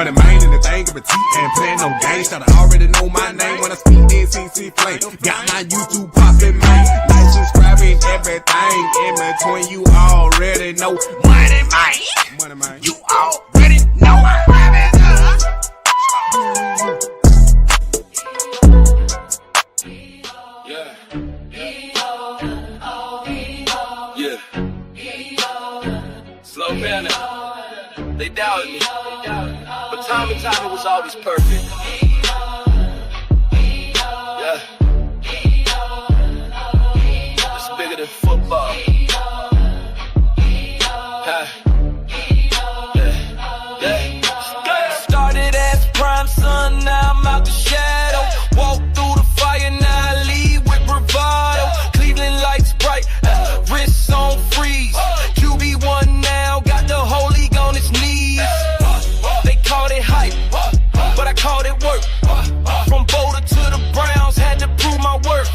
Moneymane and the thing of a T and playing no games. Should I already know my name when I speak in CC Flame. Got my YouTube poppin', man. Like, subscribing, everything in between. You already know. Moneymane. You already know. Slow down now. They doubted me. But time and time it was always perfect. Yeah. It's bigger than football. Started as prime son, now I'm out the shadow. Walk through the fire, now I lead with bravado. Cleveland lights bright, wrists on freeze. QB1 now, got the whole league on its knees. They called it hype, but I called it work. From Boulder to the Browns, had to prove my worth.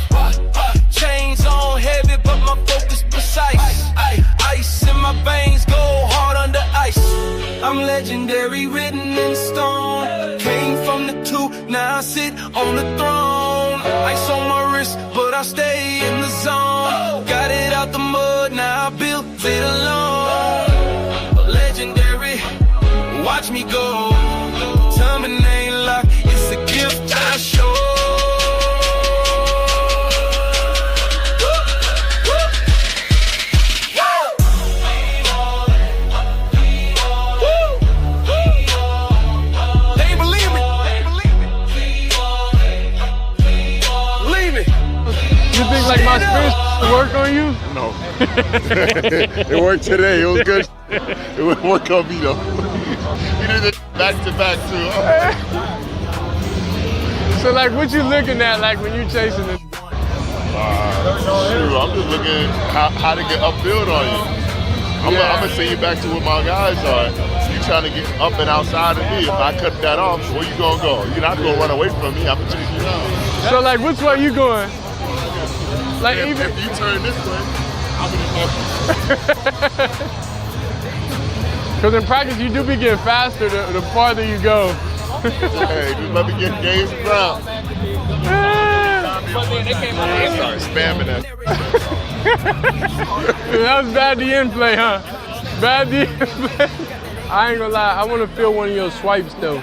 Chains on heavy, but my focus precise. Ice in my veins, go hard under ice. I'm legendary, written in stone. Came from the 2, now I sit on the throne. Ice on my wrist, but I stay in the zone. Got it out the mud, now I built it alone. Legendary, watch me go. Timing ain't luck, it's a gift I show. Like my spirits work on you? No. It worked today. It was good. It would work on me though. You did it back to back too. So like what you looking at like when you chasing it? Shoot, I'm just looking at how to get upfield on you. I'm gonna send you back to where my guys are. You trying to get up and outside of me. If I cut that off, where you gonna go? You're not gonna run away from me. I'm gonna chase you down. So like which way you going? Like if you turn this way, I'm gonna help you. Because in practice you do be getting faster the farther you go. Hey, just let me get games around. They started spamming that. That was bad DN play, huh? Bad DN play. I ain't gonna lie, I want to feel one of your swipes though.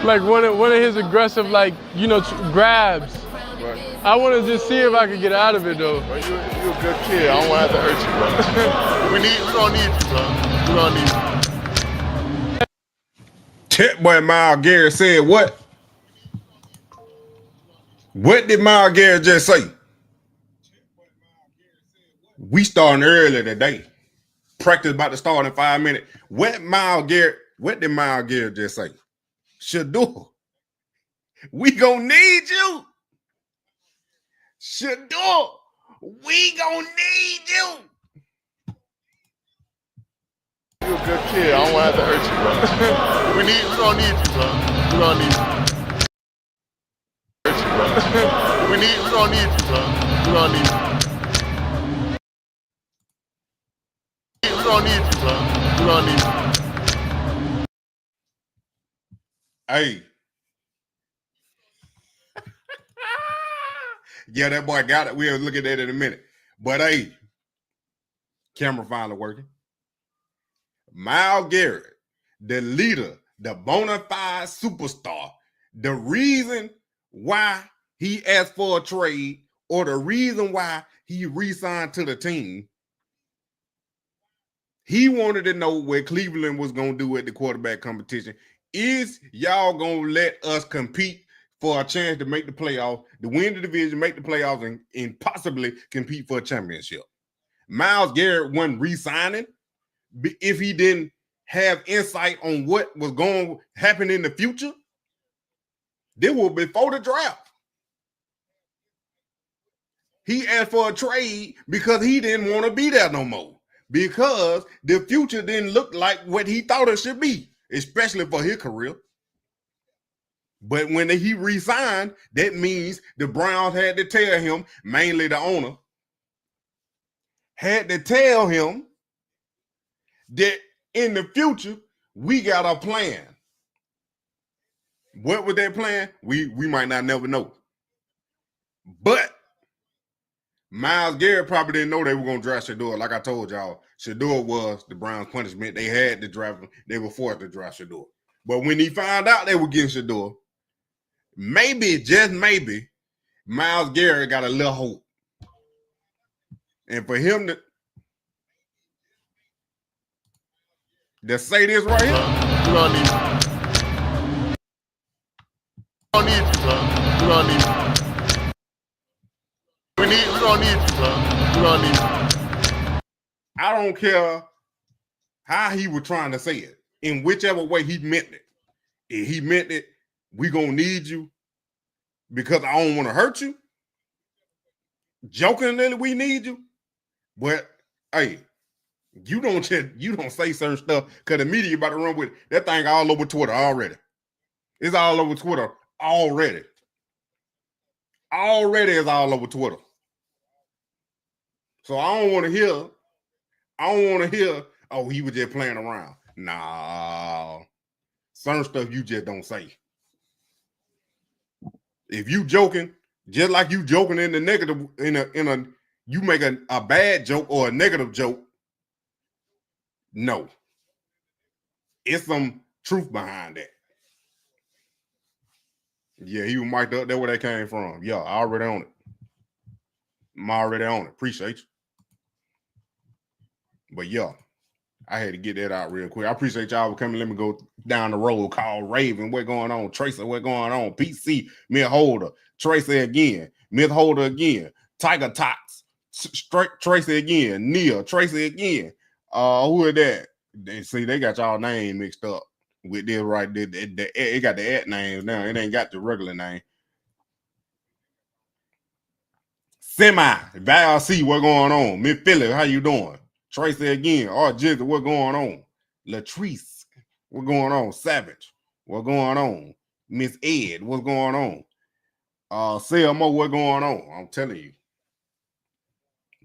Like one of his aggressive, like, you know, grabs. Right. I want to just see if I can get out of it though. Bro, you a good kid. I don't want to have to hurt you, bro. we gonna need you, bro. We gonna need you. That boy Myles Garrett said what? What did Myles Garrett just say? We starting early today. Practice about to start in 5 minutes. What did Myles Garrett just say? Shedeur, we gonna need you. Shedeur, we gonna need you. You a good kid. I don't want to have to hurt you, bro. we gonna need you, bro. We gonna need you. Hurt you, bro. we gonna need you, bro. We gonna need you. We gonna need you, bro. We gonna need you. Hey. Yeah, that boy got it. We'll look at that in a minute. But hey, camera finally working. Myles Garrett, the leader, the bona fide superstar, the reason why he asked for a trade or the reason why he re-signed to the team, he wanted to know what Cleveland was going to do at the quarterback competition. Is y'all going to let us compete for a chance to make the playoffs, to win the division, make the playoffs, and possibly compete for a championship? Myles Garrett wasn't re-signing if he didn't have insight on what was going to happen in the future. This was before the draft. He asked for a trade because he didn't want to be there no more, because the future didn't look like what he thought it should be, especially for his career. But when he resigned, that means the Browns had to tell him, mainly the owner, had to tell him that in the future we got a plan. What was that plan? We might not never know. But Myles Garrett probably didn't know they were going to draft Shedeur. Like I told y'all, Shedeur was the Browns' punishment. They had to draft him. They were forced to draft Shedeur. But when he found out they were getting Shedeur, maybe, just maybe, Myles Garrett got a little hope. And for him to say this right here, we don't need you. We don't need you, bro. We don't need you. We don't need you, bro. We don't need you. I don't care how he was trying to say it. In whichever way he meant it. If he meant it, we gonna need you because I don't want to hurt you. Jokingly, we need you. But hey, you don't say certain stuff because the media about to run with it. That thing all over Twitter already. It's all over Twitter already. Already is all over Twitter. So I don't want to hear, oh, he was just playing around. Nah. Certain stuff you just don't say. If you joking, just like you joking in the negative, you make a bad joke or a negative joke, no. It's some truth behind that. Yeah, he was mic'd up. That's where that came from. Yeah, I already on it. I'm already on it. Appreciate you. But yeah, I had to get that out real quick. I appreciate y'all for coming. Let me go down the road. Call Raven. What going on? Tracy, what going on? PC, Myth Holder. Tracy again. Myth Holder again. Tiger Tots. Tracy again. Neil. Tracy again. Who is that? They got y'all name mixed up with this right there. It got the at names now. It ain't got the regular name. Semi. Val C, what going on? Miss Philly, how you doing? Tracy again. Jizzle, what going on? Latrice, what going on? Savage, what going on? Miss Ed, what's going on? Selmo, what going on? I'm telling you.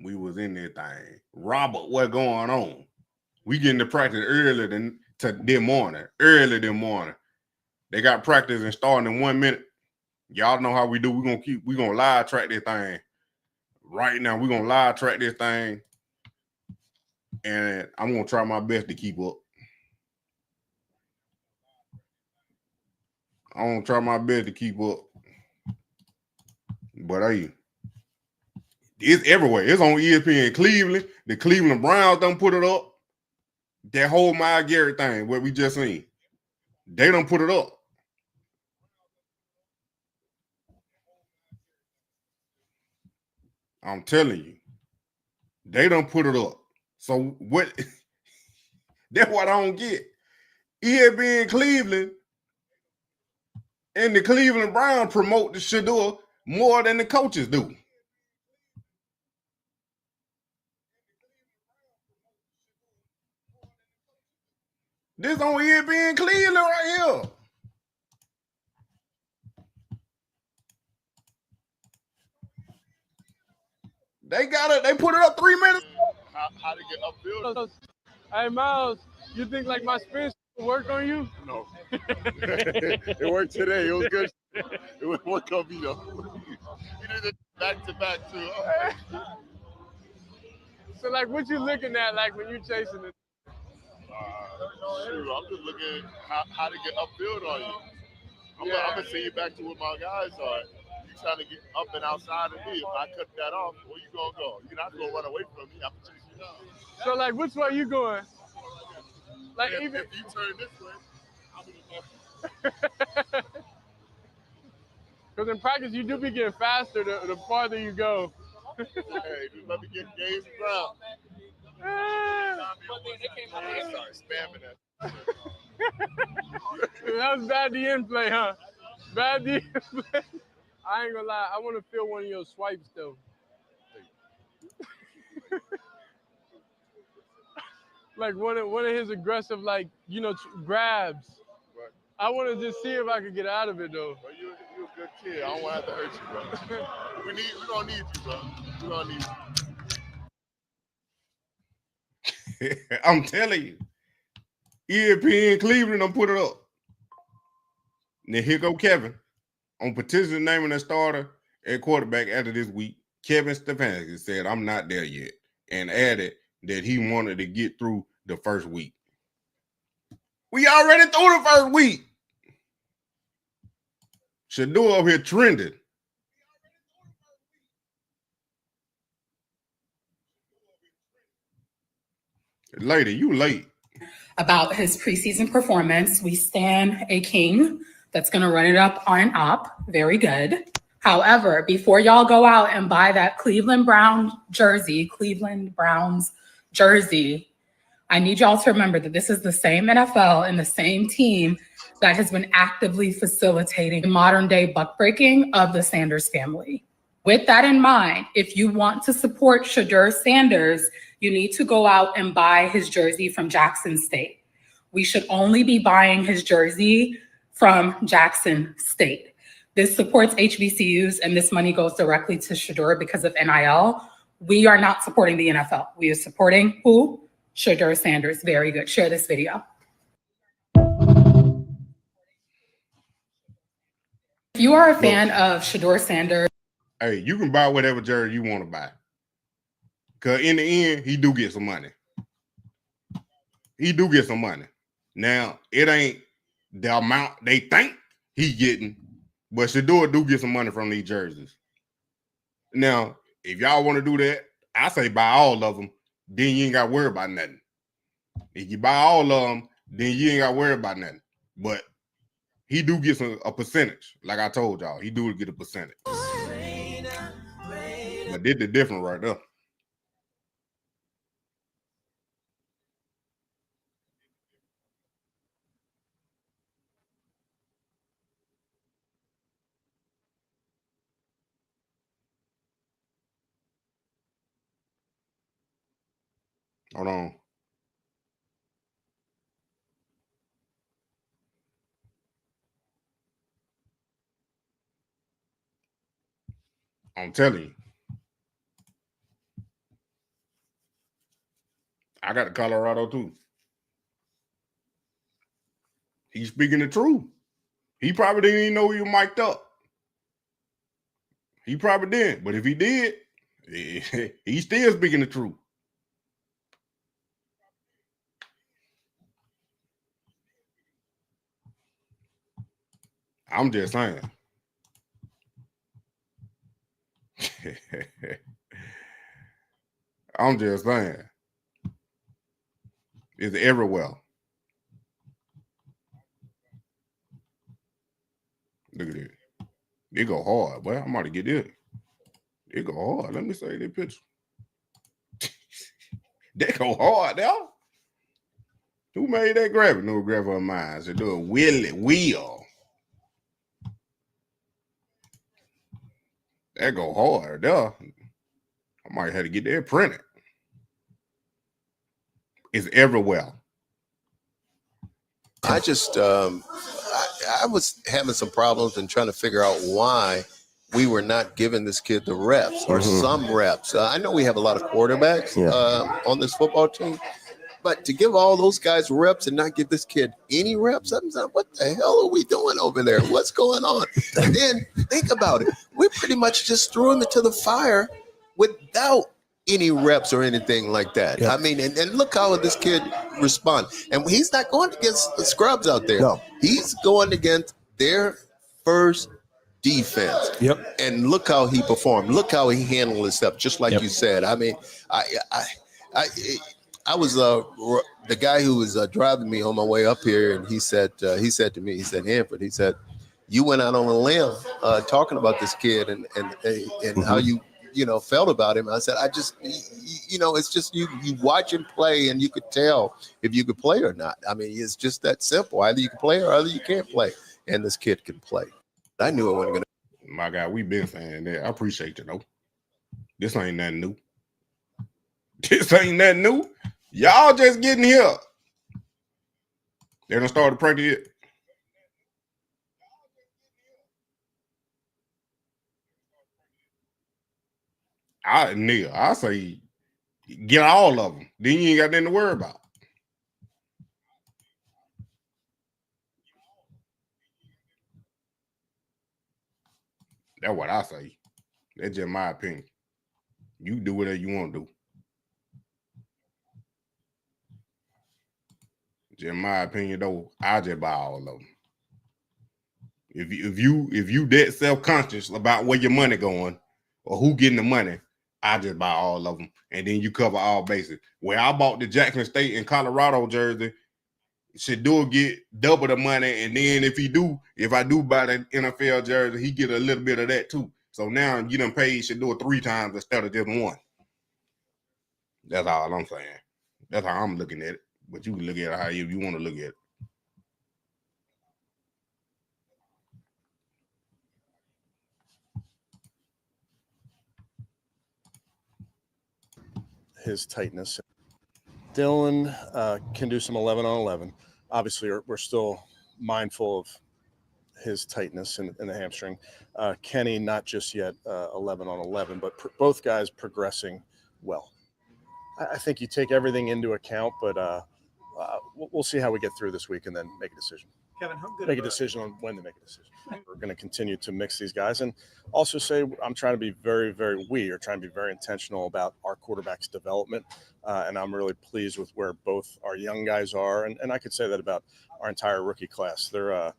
We was in that thing. Robert, what going on? We getting to practice early this morning. Early this morning. They got practice and starting in 1 minute. Y'all know how we do. We're gonna live track this thing. Right now, we're gonna live track this thing. And I'm gonna try my best to keep up. I'm gonna try my best to keep up. But hey, it's everywhere. It's on ESPN Cleveland. The Cleveland Browns done put it up. That whole Myles Garrett thing, what we just seen. They done put it up. I'm telling you. They done put it up. So what? That's what I don't get. ESPN Cleveland and the Cleveland Browns promote the Shedeur more than the coaches do. This on ESPN Cleveland right here. They got it. They put it up 3 minutes. How to get upfield? Hey, Myles, you think like my spin will work on you? No. It worked today. It was good. It would work on me though. You did it back to back too. So like, what you looking at like when you chasing it? Shoot, I'm just looking at how to get upfield on you. I'm gonna send you back to what my guys are. You trying to get up and outside of me. If I cut that off, where you gonna go? You're not gonna run away from me. I'm gonna chase you down. So like, which way you going? Like if even if you turn this way, I'm gonna go. Because in practice you do be getting faster the farther you go. Hey, just let me get games ground. Start spamming that. That was bad DN play, huh? Bad DN play. I ain't gonna lie. I want to feel one of your swipes though. Like one of his aggressive, like grabs. Right. I want to just see if I could get out of it though. But you're a good kid. I don't want to have to hurt you, bro. We don't need you, bro. We don't need you. I'm telling you. ESPN Cleveland don't put it up. Now here go Kevin on petition naming a starter at quarterback after this week. Kevin Stefanski said, I'm not there yet, and added that he wanted to get through the first week. We already through the first week. Shedeur up here trending. Lady, you late. About his preseason performance, we stand a king that's going to run it up on up. Very good. However, before y'all go out and buy that Cleveland Browns jersey, I need y'all to remember that this is the same NFL and the same team that has been actively facilitating modern day buck breaking of the Sanders family. With that in mind, if you want to support Shedeur Sanders, you need to go out and buy his jersey from Jackson State. We should only be buying his jersey from Jackson State. This supports HBCUs, and this money goes directly to Shedeur because of NIL. We are not supporting the NFL. We are supporting who? Shedeur Sanders. Very good. Share this video. If you are a fan of Shedeur Sanders, hey, you can buy whatever jersey you want to buy. Because in the end, he do get some money. He do get some money. Now, it ain't the amount they think he getting, but Shedeur do get some money from these jerseys. Now, if y'all want to do that, I say buy all of them, then you ain't got to worry about nothing. If you buy all of them, then you ain't got to worry about nothing. But he do get a percentage. Like I told y'all, he do get a percentage. But this the different right there. Hold on. I'm telling you. I got the Colorado too. He's speaking the truth. He probably didn't even know he was mic'd up. He probably didn't. But if he did, he's still speaking the truth. I'm just saying. I'm just saying. It's everywhere. Look at it. It go hard, boy. I'm about to get it. It go hard. Let me say that picture. That go hard, now. Who made that grab? No grab of mine. So do a wheel. That go hard, there. I might have to get that printed. It's everywhere. I just, I was having some problems and trying to figure out why we were not giving this kid the reps or some reps. I know we have a lot of quarterbacks on this football team, but to give all those guys reps and not give this kid any reps, I'm like, what the hell are we doing over there? What's going on? And then think about it. We pretty much just threw him into the fire without any reps or anything like that. I mean, and look how this kid responds. And he's not going against the scrubs out there. No. He's going against their first defense. Yep. And look how he performed. Look how he handled himself, just like you said. I mean, I was the guy who was driving me on my way up here, and he said to me, he said, Hanford, he said, you went out on a limb talking about this kid and how you felt about him. I said, I just, it's just you watch him play and you could tell if you could play or not. I mean, it's just that simple. Either you can play or either you can't play. And this kid can play. I knew it wasn't going to. My God, we've been saying that. I appreciate you, though. This ain't nothing new. This ain't nothing new. Y'all just getting here. They're going to start to practice it. I say Get all of them. Then you ain't got nothing to worry about. That's what I say. That's just my opinion. You do whatever you want to do. Just my opinion, though, I just buy all of them. If you that self-conscious about where your money going or who getting the money, I just buy all of them. And then you cover all bases. Where I bought the Jackson State and Colorado jersey, Shedeur get double the money. And then if I do buy the NFL jersey, he get a little bit of that too. So now you done paid Shedeur 3 times instead of just 1. That's all I'm saying. That's how I'm looking at it. But you can look at it how you want to look at it. His tightness. Dylan can do some 11 on 11. Obviously, we're still mindful of his tightness in the hamstring. Kenny, not just yet 11 on 11, but both guys progressing well. I think you take everything into account, but we'll see how we get through this week and then make a decision. Kevin, how good make a decision on when to make a decision. We're going to continue to mix these guys and also say I'm trying to be we are trying to be very intentional about our quarterback's development. And I'm really pleased with where both our young guys are. And I could say that about our entire rookie class. They're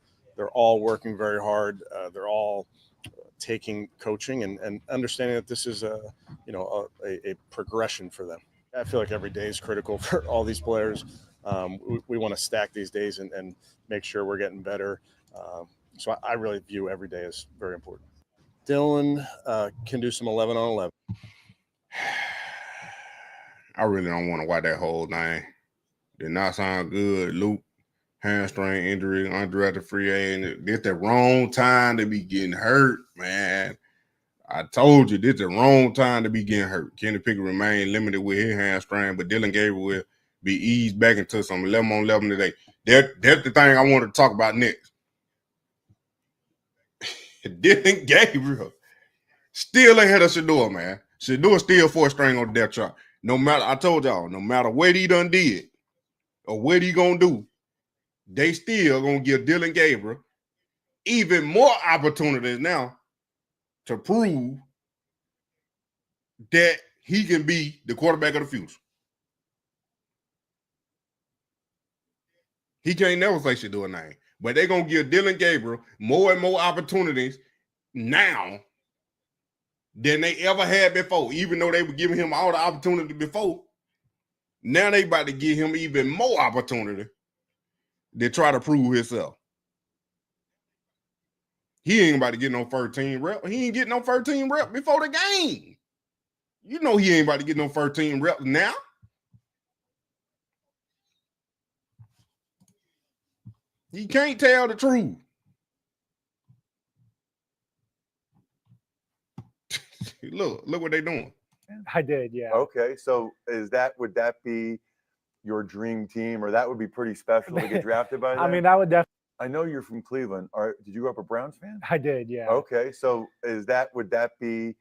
all working very hard. They're all taking coaching and understanding that this is a progression for them. I feel like every day is critical for all these players. We want to stack these days and make sure we're getting better. So I really view every day as very important. Dylan can do some 11 on 11. I really don't want to watch that whole thing. Did not sound good. Luke, hamstring injury, undrafted free agent. This the wrong time to be getting hurt, man. I told you this the wrong time to be getting hurt. Kenny Pickett remain limited with his hamstring, but Dylan Gabriel will be eased back into some 11 on 11 today. That's the thing I wanted to talk about next. Dylan Gabriel still ahead of Shedeur, man. Shedeur still 4th string on the depth chart. No matter, I told y'all, no matter what he done did or what he gonna do, they still gonna give Dylan Gabriel even more opportunities now to prove that he can be the quarterback of the future. He can't never say Shedeur name, but they're going to give Dylan Gabriel more and more opportunities now than they ever had before, even though they were giving him all the opportunity before. Now they about to give him even more opportunity to try to prove himself. He ain't about to get no 13 rep. He ain't getting no 13 rep before the game. You know he ain't about to get no 13 reps now. He can't tell the truth. Look what they doing. I did, yeah. Okay, so would that be your dream team, or that would be pretty special to get drafted by them? I mean, that would definitely. I know you're from Cleveland. Did you grow up a Browns fan? I did, yeah. Okay, so would that be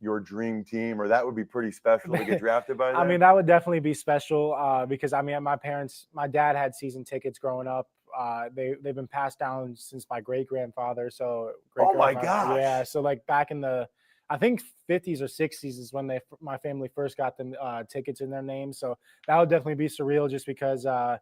your dream team, or that would be pretty special to get drafted by them? I mean, that would definitely be special because I mean, my dad had season tickets growing up. They've been passed down since my great-grandfather. So oh my gosh. Yeah, so like back in the I think 50s or 60s is when my family first got them tickets in their name. So that would definitely be surreal just because I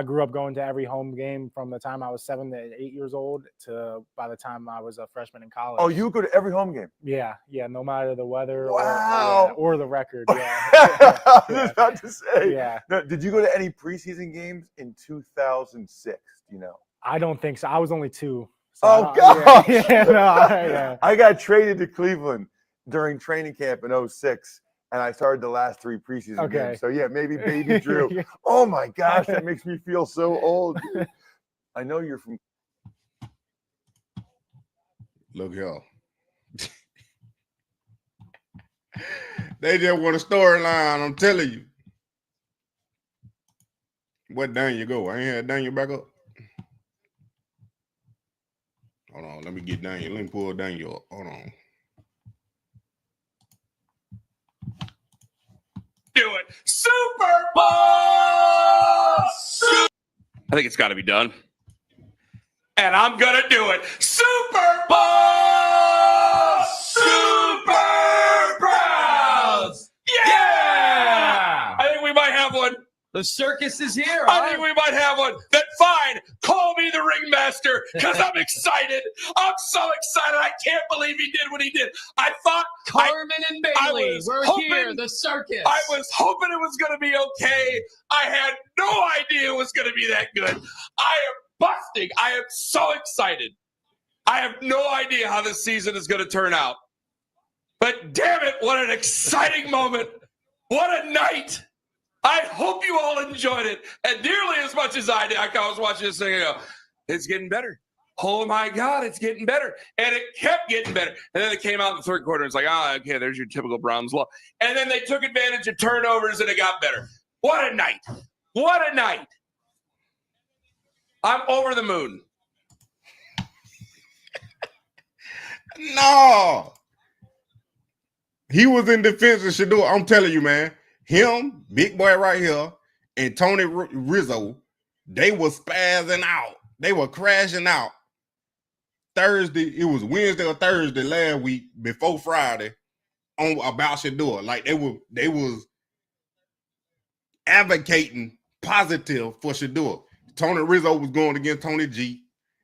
grew up going to every home game from the time I was 7 to 8 years old to by the time I was a freshman in college. Oh, you go to every home game? Yeah, no matter the weather wow. or the record. Yeah. I was about to say. Yeah. Now, did you go to any preseason games in 2006? Do you know? I don't think so. I was only 2. So oh, God. I got traded to Cleveland during training camp in 06. And I started the last 3 preseason games. So, yeah, maybe baby Drew. Oh, my gosh, that makes me feel so old. Dude. I know you're from. Look, y'all. They just want a storyline, I'm telling you. What Daniel go? I ain't had Daniel back up. Hold on, let me get Daniel. Let me pull Daniel up. Hold on. do it. Super Bowl! I think it's got to be done. And I'm going to do it. Super Bowl! Super Browns! Yeah! I think we might have one. The circus is here. I think we might have one. Then fine, call me the ringmaster because I'm excited. I'm so excited. I can't believe he did what he did. I thought Carmen and Bailey, we're here, the circus. I was hoping it was going to be okay. I had no idea it was going to be that good. I am busting. I am so excited. I have no idea how this season is going to turn out. But damn it, what an exciting moment. What a night. I hope you all enjoyed it, and nearly as much as I did. I was watching this thing and go, it's getting better. Oh, my God, it's getting better. And it kept getting better. And then it came out in the third quarter. It's like, okay, there's your typical Browns law. And then they took advantage of turnovers, and it got better. What a night. What a night. I'm over the moon. No. He was in defense of Shedeur. I'm telling you, man. Him, big boy right here, and Tony Rizzo, they were spazzing out. They were crashing out. Thursday, it was Wednesday or Thursday last week before Friday on about Shedeur. Like they was advocating positive for Shedeur. Tony Rizzo was going against Tony G,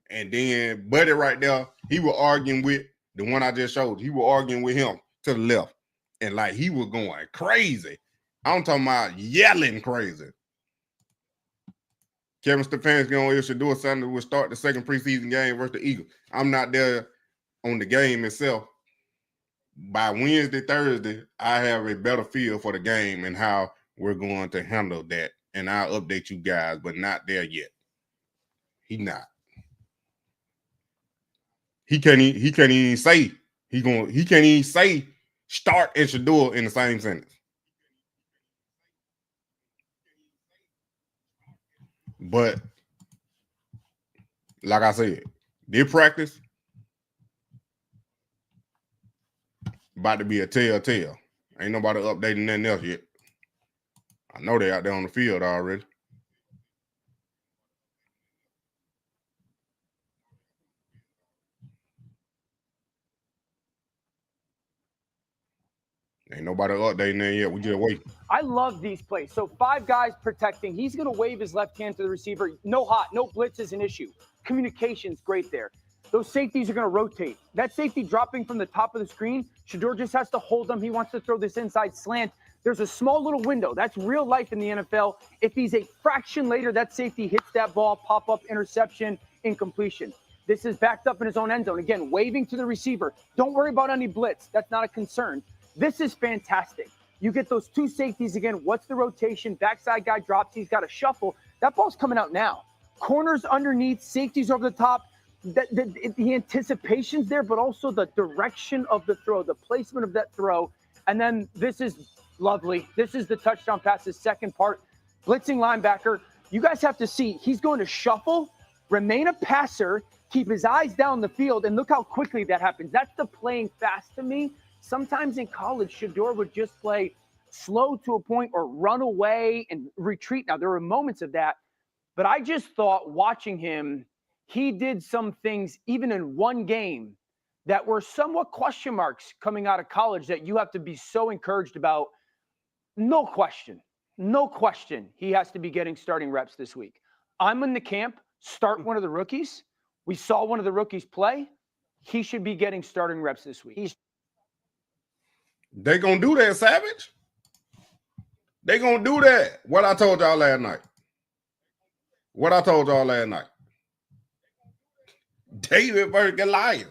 and then Buddy right there, he was arguing with the one I just showed. He was arguing with him to the left, and like he was going crazy. I'm talking about yelling crazy. Kevin Stefanski on here, Shedeur Sanders will start the second preseason game versus the Eagles. I'm not there on the game itself. By Wednesday, Thursday, I have a better feel for the game and how we're going to handle that. And I'll update you guys, but not there yet. He not. He can't even say he can't even say start and Shedeur in the same sentence. But like I said, their practice about to be a telltale. Ain't nobody updating nothing else yet. I know they out there on the field already. Ain't nobody updating that yet. We just wait. I love these plays. So 5 guys protecting. He's going to wave his left hand to the receiver. No hot, no blitz is an issue. Communication's great there. Those safeties are going to rotate. That safety dropping from the top of the screen, Shedeur just has to hold them. He wants to throw this inside slant. There's a small little window. That's real life in the NFL. If he's a fraction later, that safety hits that ball, pop-up, interception, incompletion. This is backed up in his own end zone. Again, waving to the receiver. Don't worry about any blitz. That's not a concern. This is fantastic. You get those 2 safeties again. What's the rotation? Backside guy drops. He's got a shuffle. That ball's coming out now. Corners underneath, safeties over the top. The anticipation's there, but also the direction of the throw, the placement of that throw. And then this is lovely. This is the touchdown pass, the second part. Blitzing linebacker. You guys have to see, he's going to shuffle, remain a passer, keep his eyes down the field, and look how quickly that happens. That's the playing fast to me. Sometimes in college, Shedeur would just play slow to a point or run away and retreat. Now, there were moments of that, but I just thought watching him, he did some things even in one game that were somewhat question marks coming out of college that you have to be so encouraged about. No question. No question. He has to be getting starting reps this week. I'm in the camp. Start one of the rookies. We saw one of the rookies play. He should be getting starting reps this week. They gonna do that, Savage. They gonna do that. What I told y'all last night. David versus Goliath.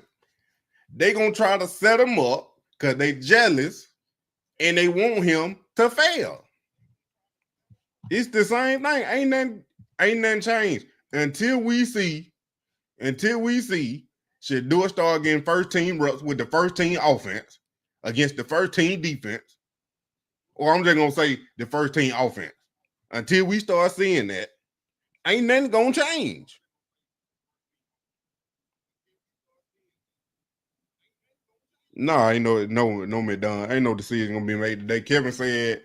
They gonna try to set him up because they jealous and they want him to fail. It's the same thing. Ain't nothing changed until we see Shedeur start getting first team reps with the first team offense against the first team defense, or I'm just gonna say the first team offense. Until we start seeing that, ain't nothing gonna change. No, ain't no me done. Ain't no decision gonna be made today. Kevin said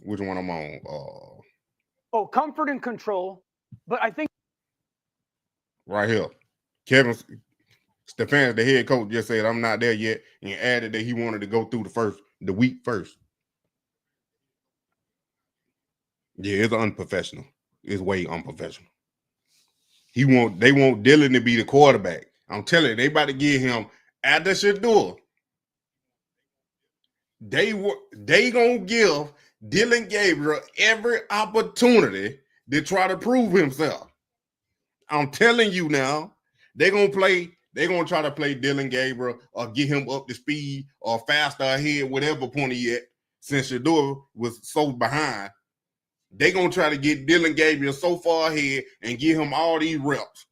Which one I'm on? Comfort and control. But I think right here. Kevin Stefanski, the head coach, just said I'm not there yet, and added that he wanted to go through the week first. Yeah, it's unprofessional. It's way unprofessional. They want Dylan to be the quarterback. I'm telling you, they about to give him after Shedeur. They gonna give Dylan Gabriel every opportunity to try to prove himself. I'm telling you now, they're gonna try to play Dylan Gabriel or get him up to speed or faster ahead, whatever point he at, since Shedeur was so behind. They're gonna try to get Dylan Gabriel so far ahead and give him all these reps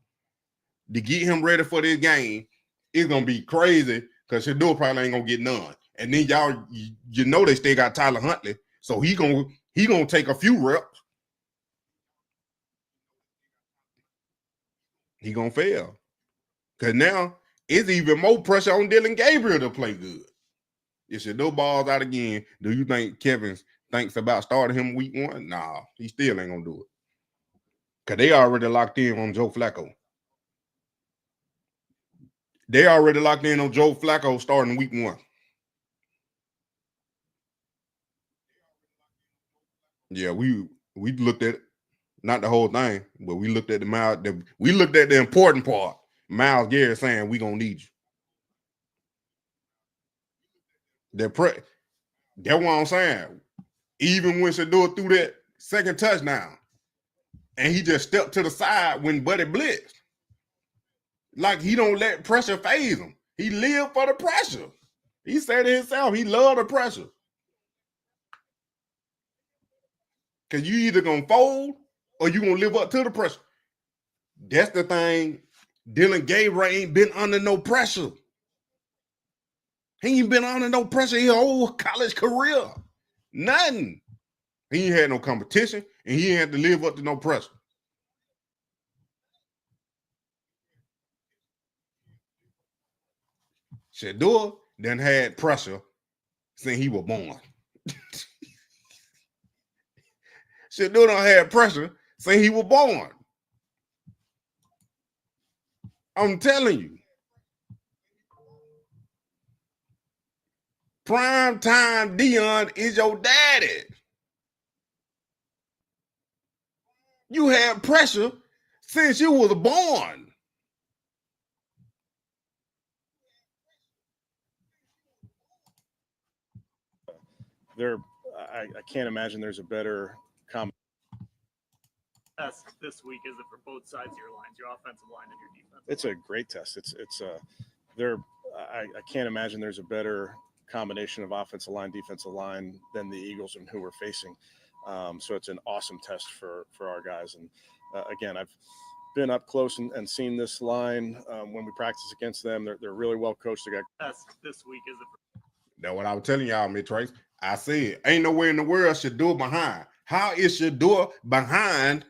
to get him ready for this game. It's gonna be crazy because Shedeur probably ain't gonna get none. And then y'all, you know, they still got Tyler Huntley, so he gonna take a few reps. He gonna fail because now it's even more pressure on Dylan Gabriel to play good. If Shedeur balls out again, do you think Kevin thinks about starting him week 1? Nah, he still ain't gonna do it because they already locked in on Joe Flacco. They already locked in on Joe Flacco starting week 1. Yeah, we looked at it, not the whole thing, but we looked at the important part. Myles Garrett saying we gonna need you. That's what I'm saying. Even when Shedeur threw that second touchdown, and he just stepped to the side when Buddy blitzed, like he don't let pressure phase him. He lived for the pressure. He said it himself. He loved the pressure. Because you either going to fold or you going to live up to the pressure. That's the thing. Dylan Gabriel ain't been under no pressure. He ain't been under no pressure his whole college career. Nothing. He ain't had no competition, and he ain't had to live up to no pressure. Shedeur done had pressure since he was born. Shedeur done had pressure since he was born. I'm telling you. Prime time Dion is your daddy. You had pressure since you was born. I can't imagine there's a better combination. Test this week is it for both sides of your lines, your offensive line and your defense? It's a great test. I can't imagine there's a better combination of offensive line, defensive line than the Eagles and who we're facing. So it's an awesome test for our guys. And again, I've been up close and seen this line when we practice against them. They're really well coached. They got test this week is it for That's what I was telling y'all, Mitch Trace. I said, ain't nowhere in the world Shedeur behind. How is Shedeur behind?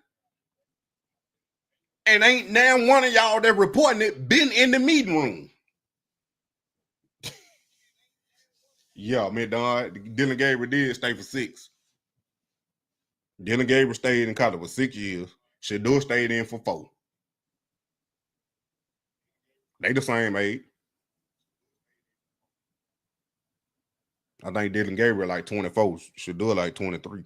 And ain't now one of y'all that reporting it been in the meeting room. Yeah, man, Dylan Gabriel did stay for 6. Dylan Gabriel stayed in college for 6 years. Shedeur stayed in for 4. They the same age. I think Dylan Gabriel like 24. Shedeur like 23.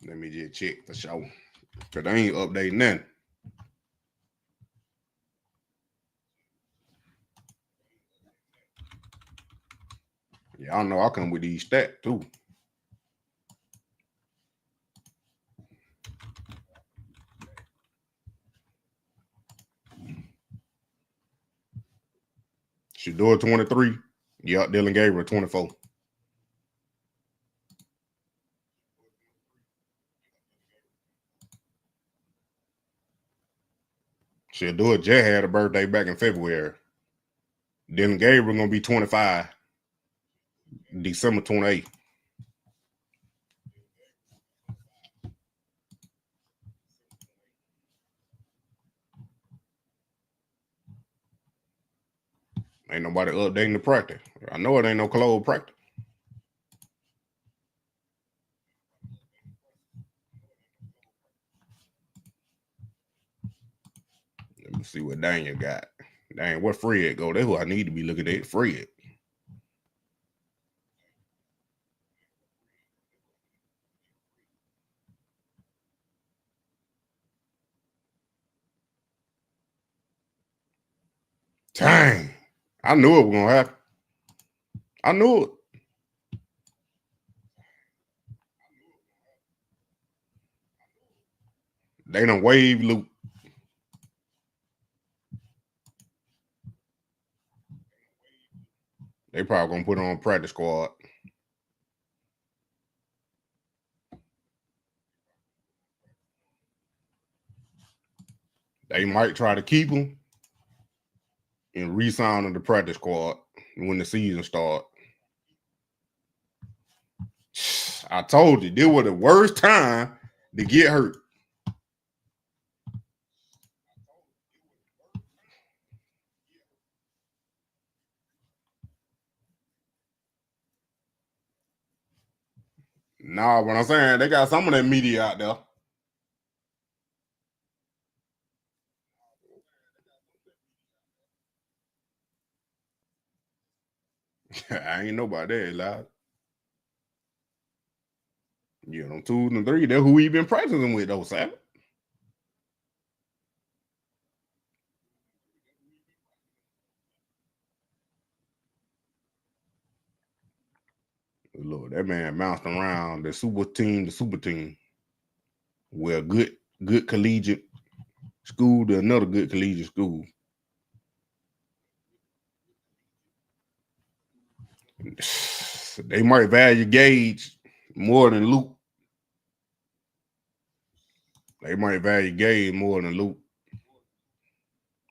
Let me just check for sure. Because they ain't updating nothing. Y'all know I come with these stats too. Shedeur 23. Yeah, Dylan Gabriel 24. Shedeur just had a birthday back in February. Dylan Gabriel gonna be 25. December 28th. Ain't nobody updating the practice. I know it ain't no closed practice. Let me see what Daniel got. Dang, what Fred go? That's who I need to be looking at. Fred. Dang. I knew it was going to happen. I knew it. They done wave Luke. They probably going to put on practice squad. They might try to keep him and re-sign in the practice squad when the season starts. I told you, this was the worst time to get hurt. Nah, what I'm saying, they got some of that media out there. I ain't know about that, lad. Yeah, them 2s and 3, they're who we been practicing with, though, Sam. Look, that man bounced around the super team. Well, good collegiate school to another good collegiate school. They might value Gage more than Luke. They might value Gage more than Luke.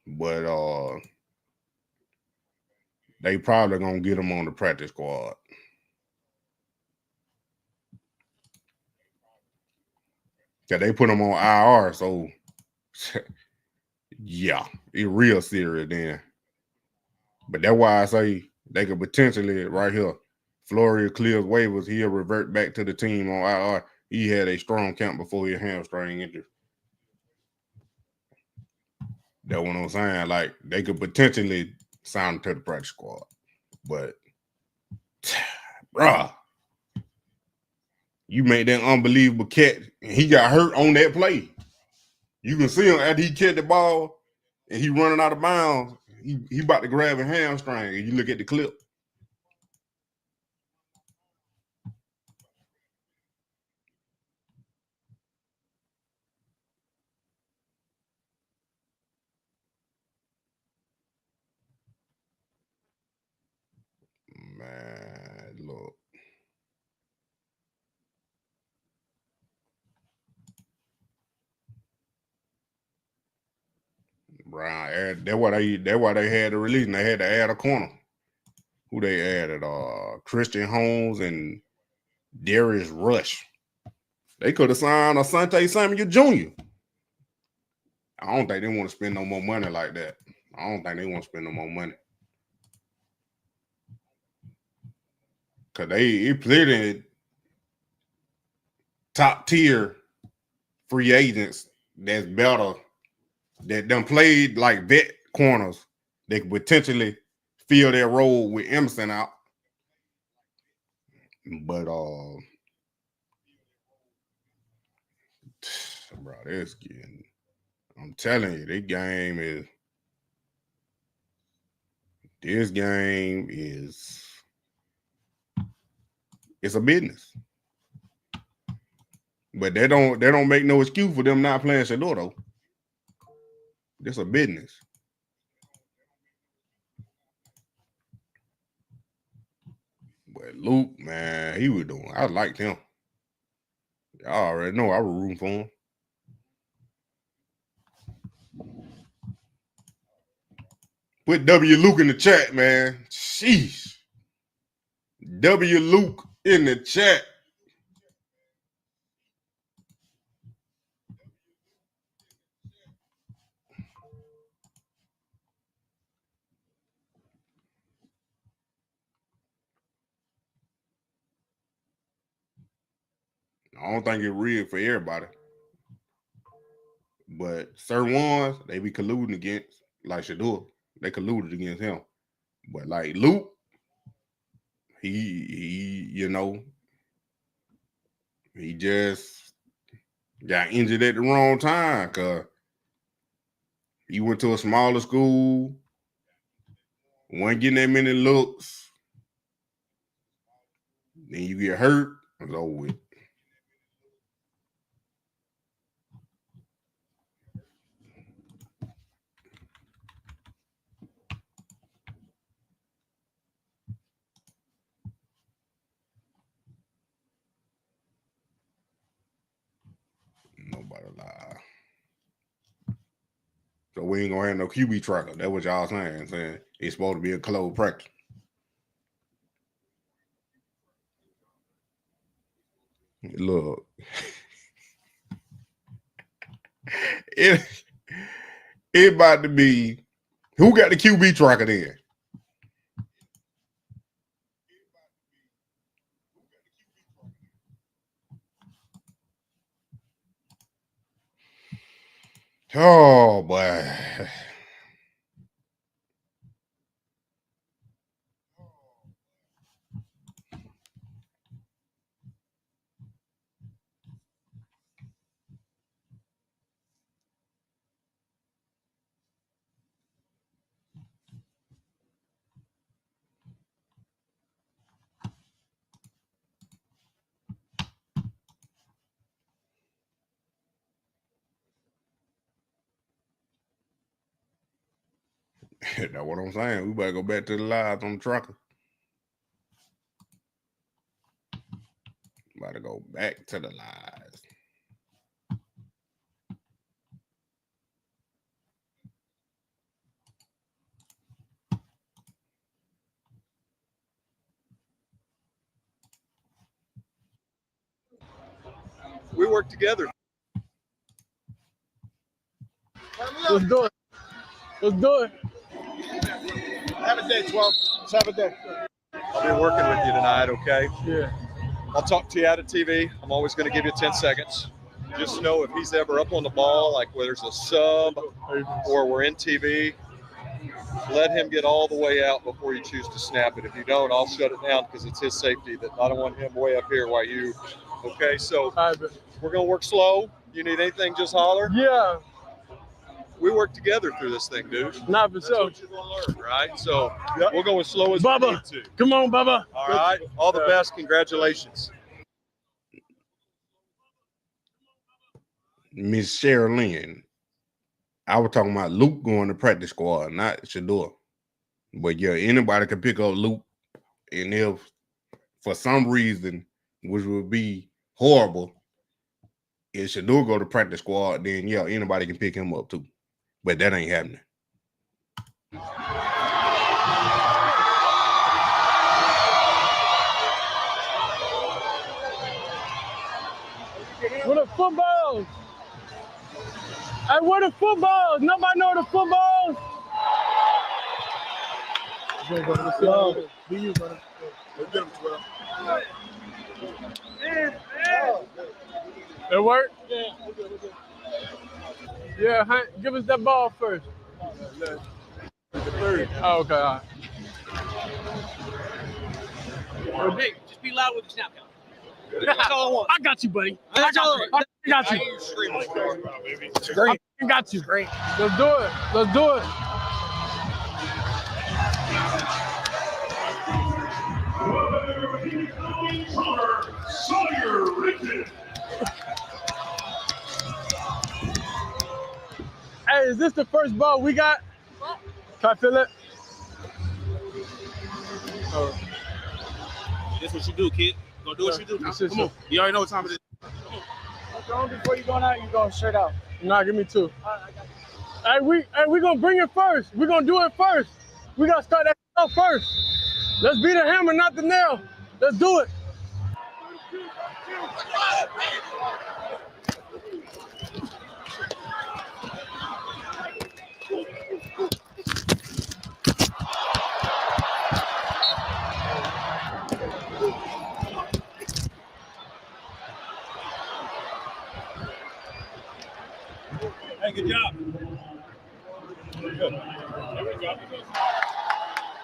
But they probably gonna get him on the practice squad. Yeah, they put him on IR, so yeah, it's real serious then. But that's why I say they could potentially right here. Florida clears waivers, he'll revert back to the team on IR. He had a strong camp before his hamstring injury. That's what I'm saying. Like, they could potentially sign him to the practice squad. But, bruh, you made that unbelievable catch, and he got hurt on that play. You can see him after he catch the ball and he running out of bounds. He about to grab a hamstring, and you look at the clip. Man, look. Brown, that's why they had to release, and they had to add a corner. Who they added? Christian Holmes and Darius Rush. They could have signed Asante Samuel Jr. I don't think they want to spend no more money like that. I don't think they want to spend no more money. Because they plenty top tier free agents that's better, that done played like vet corners. They could potentially fill their role with Emerson out. But bro, this getting, I'm telling you, this game is it's a business. But they don't make no excuse for them not playing Shedeur, though. It's a business. But Luke, man, he was doing. I liked him. Y'all already know I was rooting for him. Put W Luke in the chat, man. Sheesh. W Luke in the chat. I don't think it's rigged for everybody. But certain ones, they be colluding against, like Shedeur. They colluded against him. But like Luke, he he just got injured at the wrong time because he went to a smaller school, wasn't getting that many looks. Then you get hurt, it's over with. Nobody lie. So we ain't gonna have no QB tracker. That's what y'all saying it's supposed to be a closed practice. Look, it about to be who got the QB tracker then? Oh boy. That's what I'm saying. We better go back to the lives on the trucker. About to go back to the lives. We work together. Let's do it. Let's do it. Have a day, 12. Let's have a day. I'll be working with you tonight, okay? Yeah. I'll talk to you out of TV. I'm always going to give you 10 seconds. Just know if he's ever up on the ball, like where there's a sub or we're in TV, let him get all the way out before you choose to snap it. If you don't, I'll shut it down because it's his safety. That I don't want him way up here while you. Okay, so we're going to work slow. You need anything, just holler. Yeah. We work together through this thing, dude. Not for sure. That's what you're going to learn, right? So we'll go as slow as Bubba, we need to. come on, Bubba. All right. All the best. Congratulations. Miss Sherilyn, I was talking about Luke going to practice squad, not Shedeur. But yeah, anybody can pick up Luke, and if for some reason, which would be horrible, if Shedeur go to practice squad, then yeah, anybody can pick him up too. But that ain't happening. Where the footballs? Hey, where the footballs? Nobody know the footballs? Let's get him 12. It worked? Yeah, give us that ball first. Oh, okay, all right. Big, just be loud with the snap count. That's all I want. I got you, buddy. I got you. I got you. Great. I got you. Great. Let's do it. Let's do it. Hey, is this the first ball we got? Can I feel it? Oh. That's what you do, kid. Go do what you do. Come on. You already know what time it is. Go on before you going out, you going straight out. Nah, give me two. Hey, we gonna bring it first. We gonna do it first. We gotta start that out first. Let's be the hammer, not the nail. Let's do it.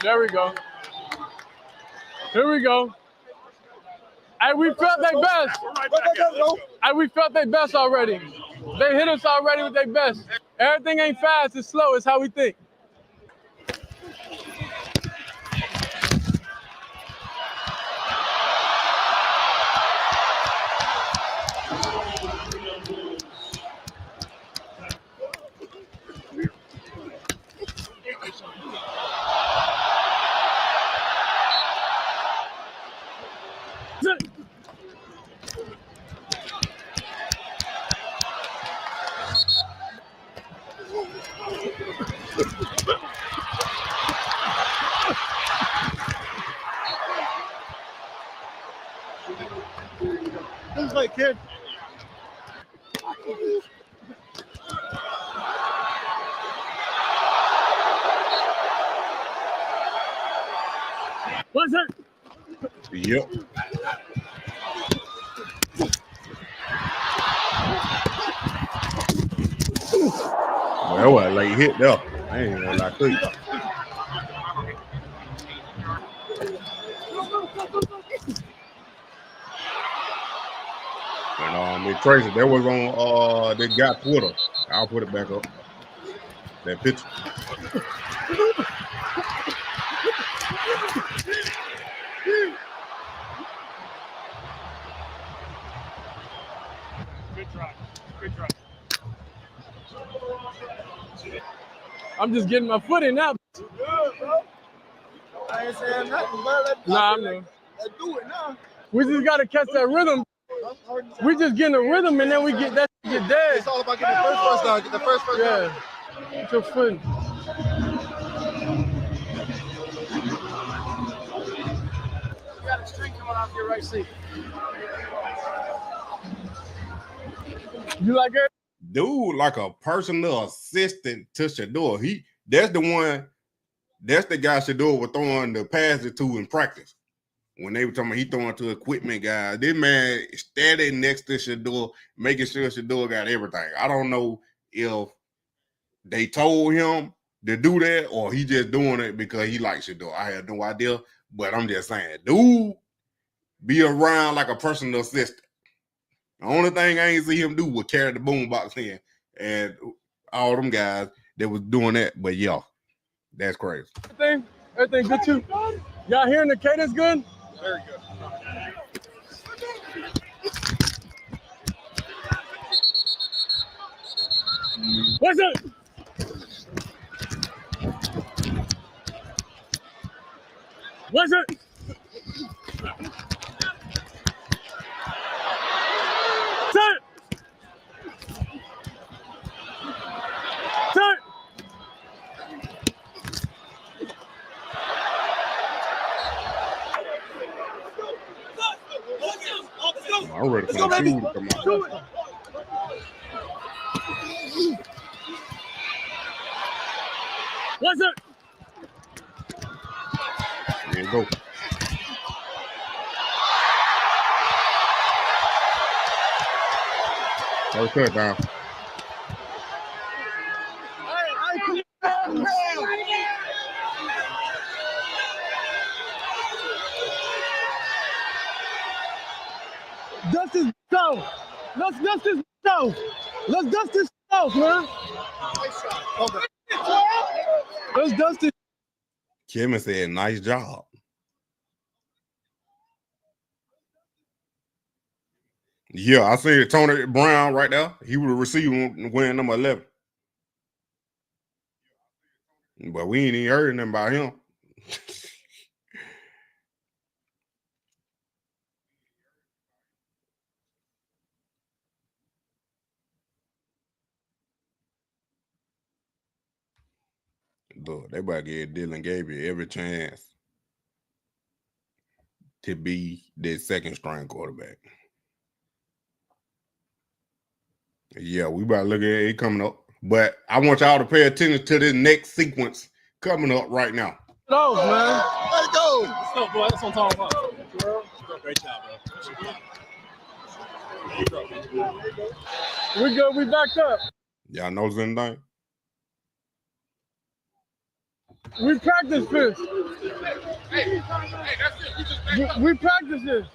There we go. Here we go. Hey, we felt their best. Hey, we felt their best already. They hit us already with their best. Everything ain't fast, it's slow. It's how we think. Who's like kid? What's it? Yep. Well, that was a late hit there. I ain't gonna lie to you. And Tracy, that was on they got Twitter. I'll put it back up. That picture. Good try. Good try. I'm just getting my foot in now. I ain't saying nothing, but Nah, I'm new. let's do it now. We just gotta catch that rhythm. We just getting a rhythm and then we get that get dead. It's all about getting the first down. Get the first down. Yeah. Get your foot. You got a string coming off your right seat. You like it? Dude, like a personal assistant to Shedeur. That's the one. That's the guy Shedeur was throwing the passes to in practice. When they were talking about he throwing to equipment guys, this man steady next to Shedeur, making sure Shedeur got everything. I don't know if they told him to do that or he just doing it because he likes Shedeur. I have no idea, but I'm just saying, dude, be around like a personal assistant. The only thing I ain't see him do was carry the boombox in, and all them guys that was doing that. But yeah, that's crazy. Everything good too. Y'all hearing the cadence good? Very good. What's up? What's up? Turn. Turn. I'm ready for the shoe to come out. What's up? There you go. First touchdown. Dust this off. Let's dust this off. Let's dust this off, man. Let's dust it. Kevin said, nice job. Yeah, I see Tony Brown right there. He was receiving win number 11. But we ain't even heard nothing about him. Look, they about to give Dylan Gabriel every chance to be their second string quarterback. Yeah, we about to look at it coming up. But I want y'all to pay attention to this next sequence coming up right now. No, man. Let's go. Let's go, boy. That's what I'm talking about. Great job, bro. We good. We backed up. Y'all notice anything? We practice this. We practice this.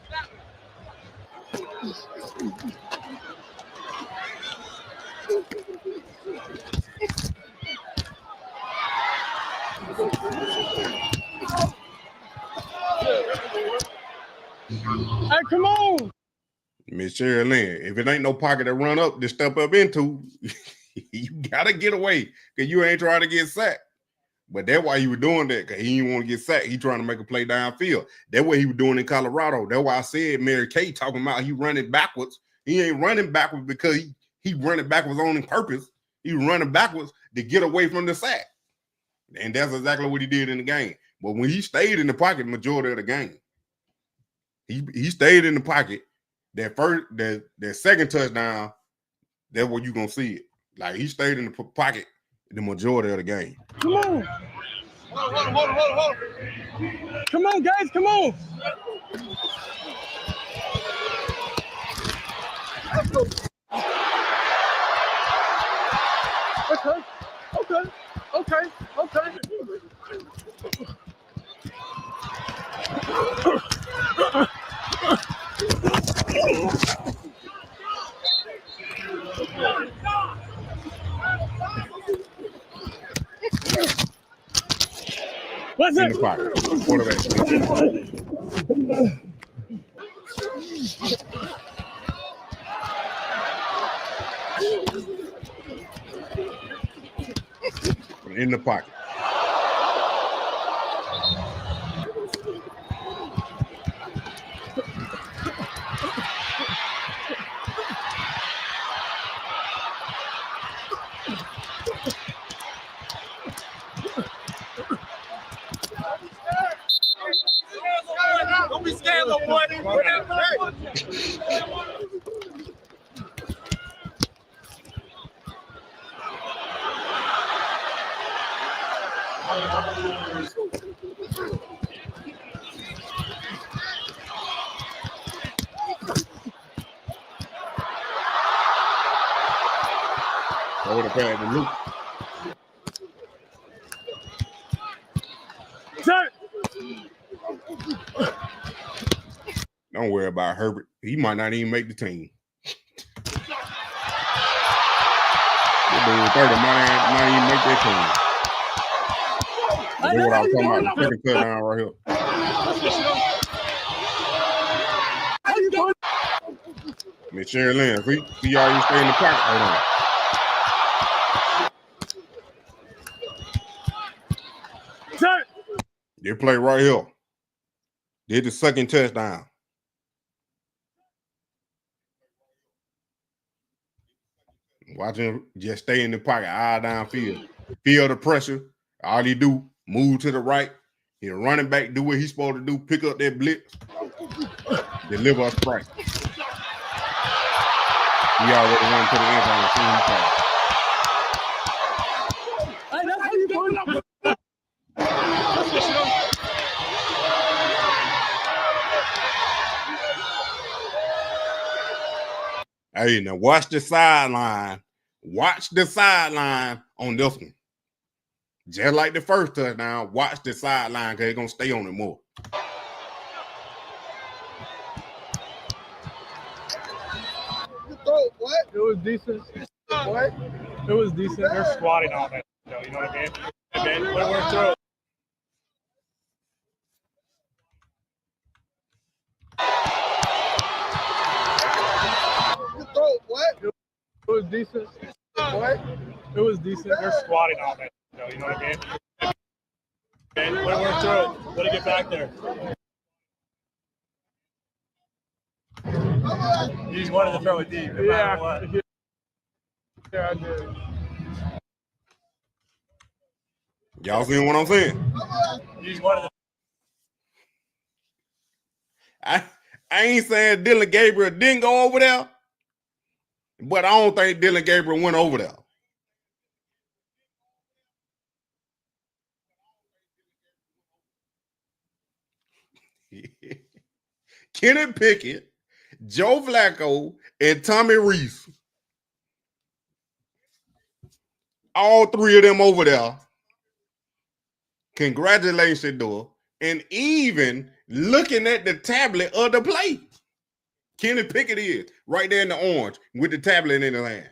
Hey, come on. Miss Sherry Lynn, if it ain't no pocket to run up to step up into, you gotta get away because you ain't trying to get sacked. But that's why he was doing that, because he didn't want to get sacked. He trying to make a play downfield. That's what he was doing in Colorado. That's why I said Mary Kay talking about he running backwards. He ain't running backwards because he running backwards on purpose. He running backwards to get away from the sack. And that's exactly what he did in the game. But when he stayed in the pocket majority of the game, he stayed in the pocket. That second touchdown, that's what you're gonna see it. Like he stayed in the pocket the majority of the game. Come on. Hold on. Come on, guys, come on. Okay. What's in the pocket. Quarterback. In the pocket. Don't be scared, little boy. Over the pad to Luke. Don't worry about Herbert. He might not even make the team. That dude 30 might even make that team. That's what I was talking about. The second touchdown right here. Miss Sherry Lynn, see y'all you stay in the pocket. Hold on. They play right here. Did the second touchdown. Watch him just stay in the pocket, eye downfield. Feel the pressure. All he do, move to the right. He'll running back, do what he's supposed to do, pick up that blitz, deliver a strike. He already run to the end zone as soon as he passed. Hey, now watch the sideline. Watch the sideline on this one. Just like the first touchdown, watch the sideline because they're going to stay on it more. What? It was decent. What? It was decent. They're squatting on it. You know what I mean? And then we're through. What? It was decent. What? It was decent. They're squatting on it. You know what I mean? And we're through. Let it get back there. You just wanted to throw it deep. No matter what. Yeah, I did. Y'all seeing what I'm saying? You just wanted to. I ain't saying Dylan Gabriel didn't go over there, but I don't think Dylan Gabriel went over there. Kenny Pickett, Joe Flacco, and Tommy Reese. All three of them over there congratulations, Shedeur, and even looking at the tablet of the play. Kenny Pickett is right there in the orange with the tablet in his hand.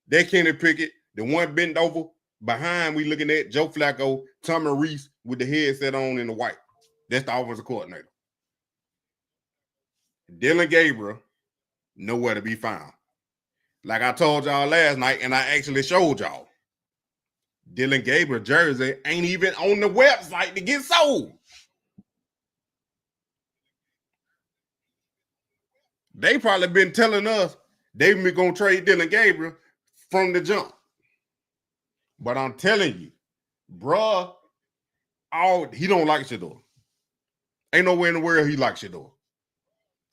That Kenny Pickett, the one bent over behind, we looking at Joe Flacco, Tommy Reese with the headset on in the white. That's the offensive coordinator. Dylan Gabriel, nowhere to be found. Like I told y'all last night, and I actually showed y'all, Dylan Gabriel jersey ain't even on the website to get sold. They probably been telling us they been going to trade Dylan Gabriel from the jump. But I'm telling you, bruh, he don't like Shedeur. Ain't nowhere in the world he likes Shedeur.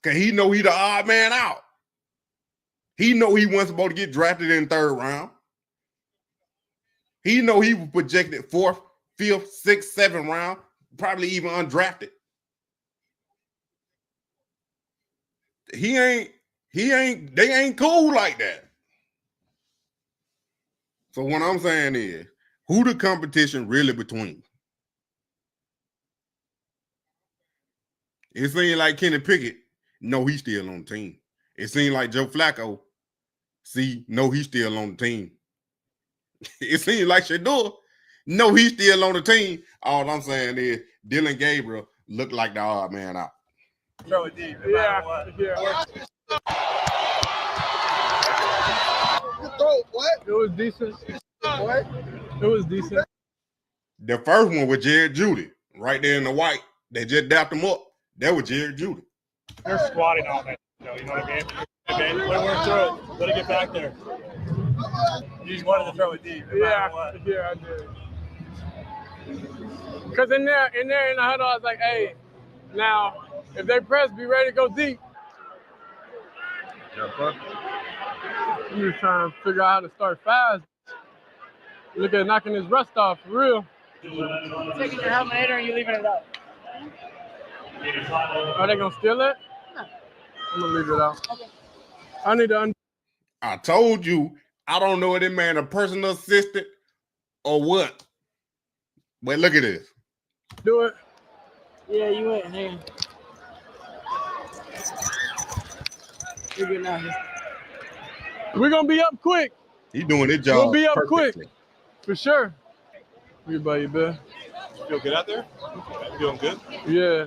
Because he know he the odd man out. He know he wasn't supposed to get drafted in the 3rd round. He know he was projected 4th, 5th, 6th, 7th round, probably even undrafted. They ain't cool like that. So what I'm saying is, who the competition really between? It seems like Kenny Pickett, no, he's still on the team. It seems like Joe Flacco, no, he's still on the team. It seems like Shedeur, no, he's still on the team. All I'm saying is Dylan Gabriel looked like the odd man out. Throw it deep. Yeah. What? It was decent. What? It was decent. The first one was Jared Judy, right there in the white. They just dapped him up. That was Jared Judy. They're squatting on that. You know what I mean? Okay, let it work through it. Let it get back there. You just wanted to throw it deep. Yeah, I did. Because in the huddle, I was like, hey, now, if they press, be ready to go deep. I'm just trying to figure out how to start fast. Look at knocking his rust off, for real. Taking your helmet later and you leaving it up. Are they going to steal it? No. I'm going to leave it out. Okay. I need to I told you, I don't know if that man a personal assistant or what. But look at this. Do it. Yeah, you went. Hey. You're good now. We're going to be up quick. He doing his job. We'll be up perfectly. quick. For sure. Good about you, Bill. You feel good out there? You feeling good? Yeah.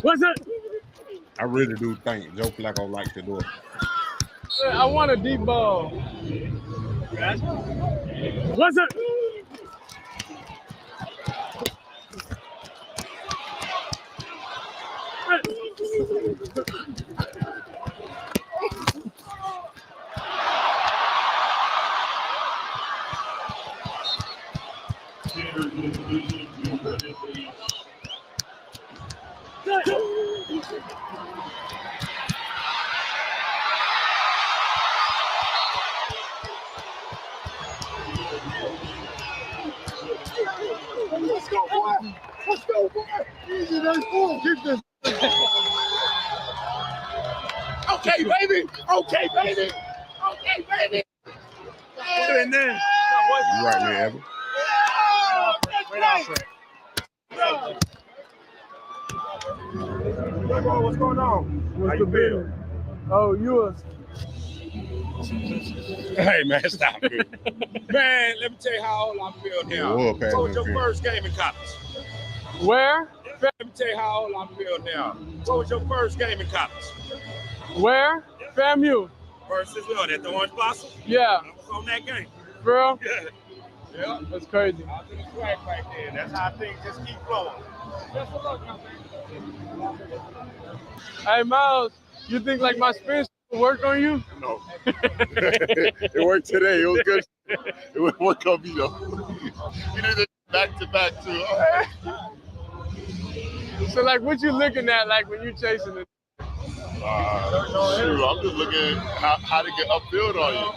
What's that? I really do think Joe Flacco likes to do it. I want a deep ball. What's that? Let's go, boy. Let's go, boy. Easy, that's cool. Keep this. Okay, baby. Okay, baby. Okay, baby. Put it in there. You right there, Evan. What's going on? What's the business? Oh, you are. Hey, man, stop it. Man, let me tell you how old I feel now. Whoa, What was your first game in college? Where? Let me tell you how old I feel now. What was your first game in college? Where? FAMU. Versus what? At the Orange Blossom? Yeah. I was on that game. Bro? Yeah. Yeah. That's crazy. I was in the swag right there. That's how things just keep flowing. Best of luck, man. Hey, Myles, you think like my spin will work on you? No. It worked today. It was good. It would work on me though. You did it back to back too. So like, what you looking at like when you chasing it? Shoot, I'm just looking at how to get upfield on you.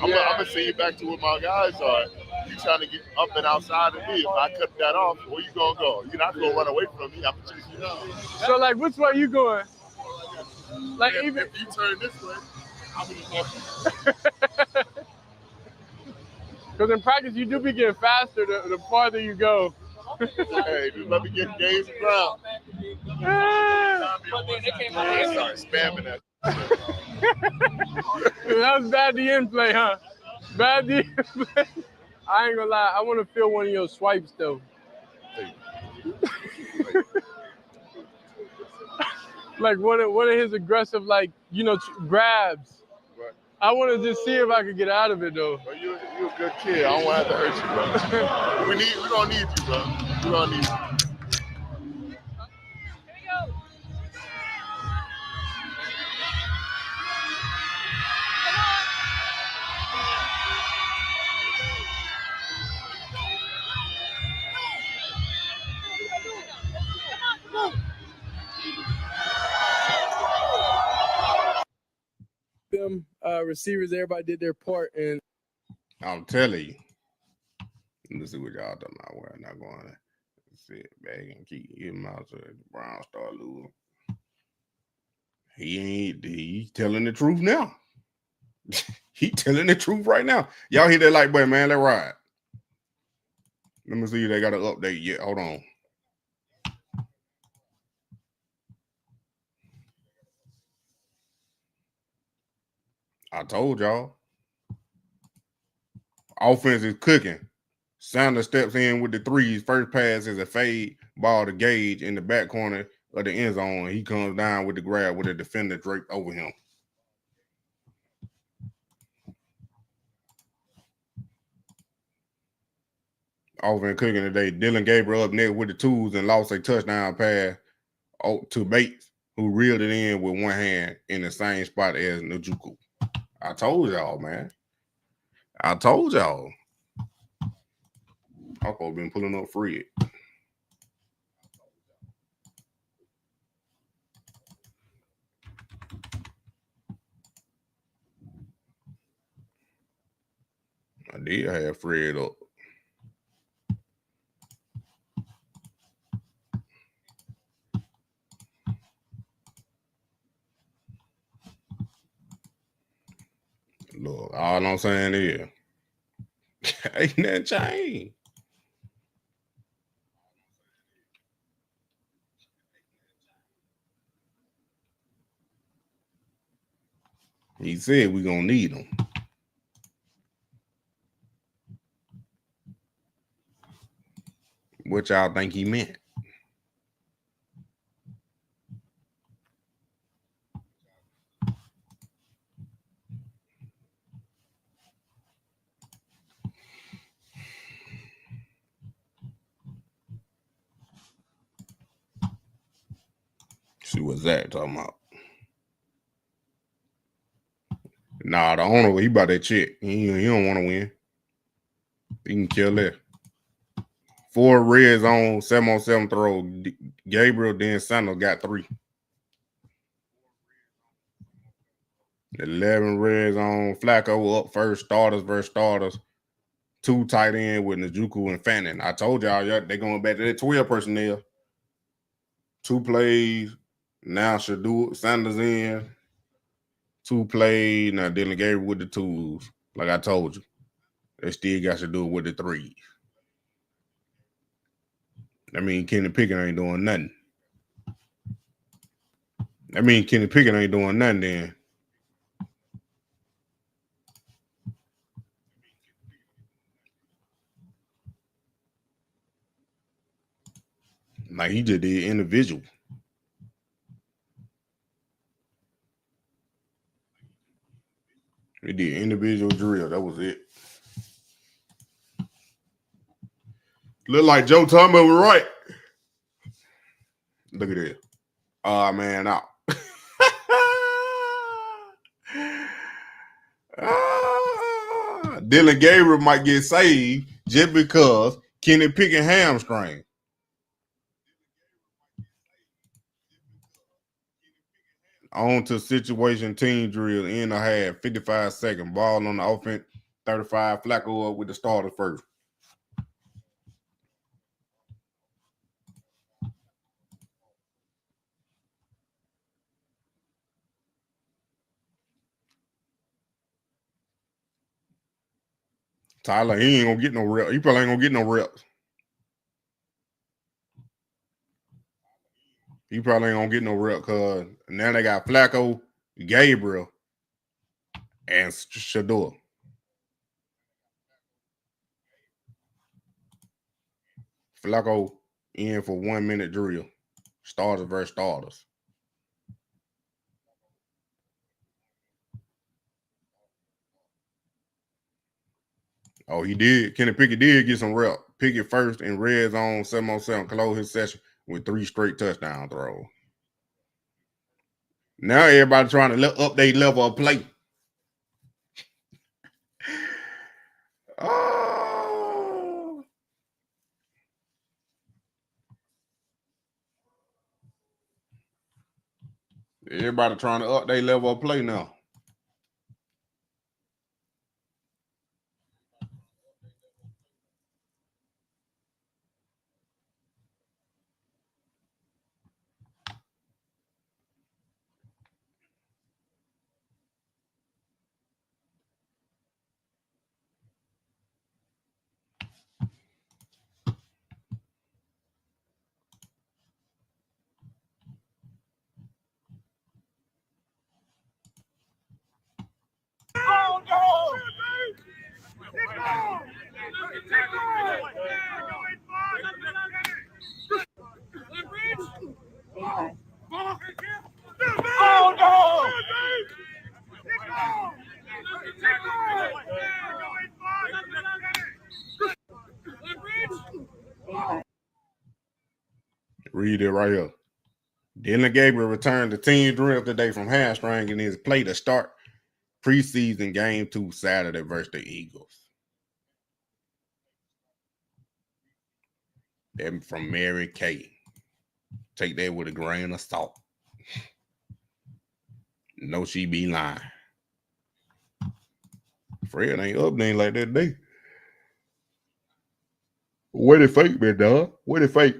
I'm gonna send you back to where my guys are. You trying to get up and outside of me. If I cut that off, where you gonna go? You're not gonna run away from me. I'm chasing you down. So like, which way you going? Like if you turn this way, I'm gonna walk. Because in practice, you do be getting faster the farther you go. Hey, just let me get gaze and ground. Start spamming that. That was bad DN play, huh? Bad DN play. I ain't gonna lie. I want to feel one of your swipes though. Like one of his aggressive, like grabs. Right. I want to just see if I could get out of it though. Well, you're a good kid. I don't want to have to hurt you, bro. We're gonna need you, bro. We're gonna need you. Them receivers, everybody did their part, and I'm telling you. Let's see what y'all talking about. We're not going to sit back and keep him out so the Browns start losing. He's telling the truth now. He telling the truth right now. Y'all hit that like button, man. Let's ride. Let me see if they got an update yet. Hold on. I told y'all. Offense is cooking. Sanders steps in with the threes. First pass is a fade ball to Gage in the back corner of the end zone. He comes down with the grab with a defender draped over him. Offense cooking today. Dylan Gabriel up next with the twos and lost a touchdown pass to Bates, who reeled it in with one hand in the same spot as Njoku. I told y'all, man. I told y'all. I've been pulling up Fred. I did have Fred up. Look, all I'm saying is, ain't nothing changed. He said we're going to need him. What y'all think he meant? See what Zach talking about. Nah, the owner, he about that check. He don't want to win. He can kill that. 4 red zone, 7-on-7 throw. Gabriel, then Sanders got 3. 11 red zone. Flacco up first. Starters versus starters. 2 tight end with Njoku and Fannin. I told y'all, they going back to that 12 personnel. 2 plays. Now Shedeur Sanders in. 2 plays. Now Dylan Gabriel with the 2s. Like I told you. They still got to do it with the 3s. That mean Kenny Pickett ain't doing nothing. That mean Kenny Pickett ain't doing nothing then. Like he just did individual. He did individual drill. That was it. Look like Joe Thomas was right. Look at this. Man, out. Dylan Gabriel might get saved just because Kenny Pickett hamstring. On to situation team drill in the half. 55 seconds. Ball on the offense. 35. Flacco up with the starter first. Tyler, he ain't gonna get no reps. He probably ain't gonna get no reps. He probably ain't gonna get no reps because now they got Flacco, Gabriel, and Shedeur. Flacco in for 1 minute drill. Starters versus starters. Oh, he did. Kenny Pickett did get some rep. Pickett first in red zone, 7-on-7, close his session with 3 straight touchdown throws. Now everybody trying to up their level of play. Oh. Everybody trying to up their level of play now. Oh, no! Oh, no! Read it right here. Dylan Gabriel returned to team drill today from hamstring and is play to start preseason game 2 Saturday versus the Eagles. Them from Mary Kay. Take that with a grain of salt. No, she be lying. Fred ain't updating like that today. Where the fake, man, dog? Where the fake?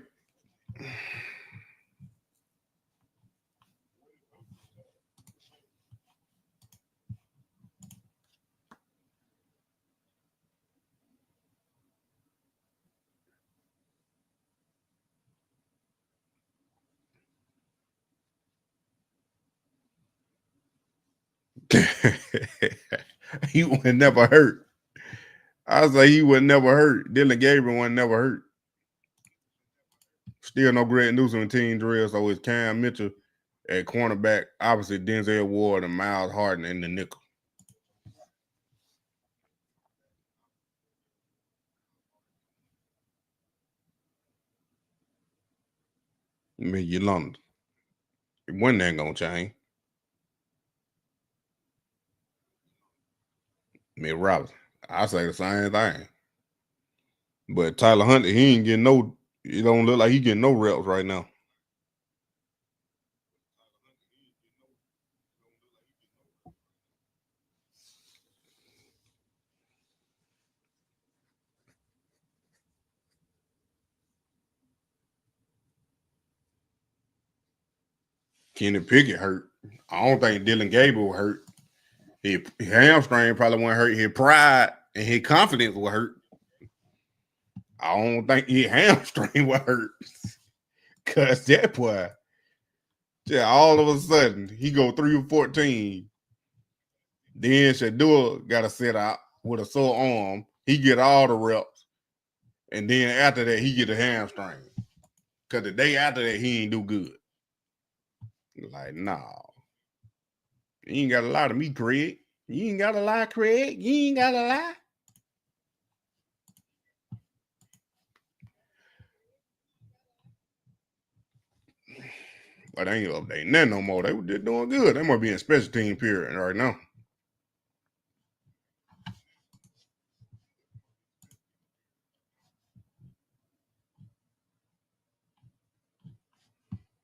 He would never hurt. I was like, he would never hurt. Dylan Gabriel would never hurt. Still no Greg Newsom in team drill, so it's Cam Mitchell at cornerback, opposite Denzel Ward and Myles Harden in the nickel. I mean, you London. When that gonna change? Me Robinson. I say the same thing. But Tyler Huntley, he ain't getting no, it don't look like he getting no reps right now. Kenny Pickett hurt. I don't think Dylan Gabriel hurt. His hamstring probably won't hurt. His pride and his confidence will hurt. I don't think his hamstring will hurt. Cause that boy, yeah, all of a sudden he go 3 or 14. Then Shedeur got to sit out with a sore arm. He get all the reps, and then after that he get a hamstring. Cause the day after that he ain't do good. Like, nah. You ain't got to lie to me, Craig. You ain't got to lie, Craig. You ain't got to lie. But they ain't updating that no more. They were just doing good. They might be in special team period right now.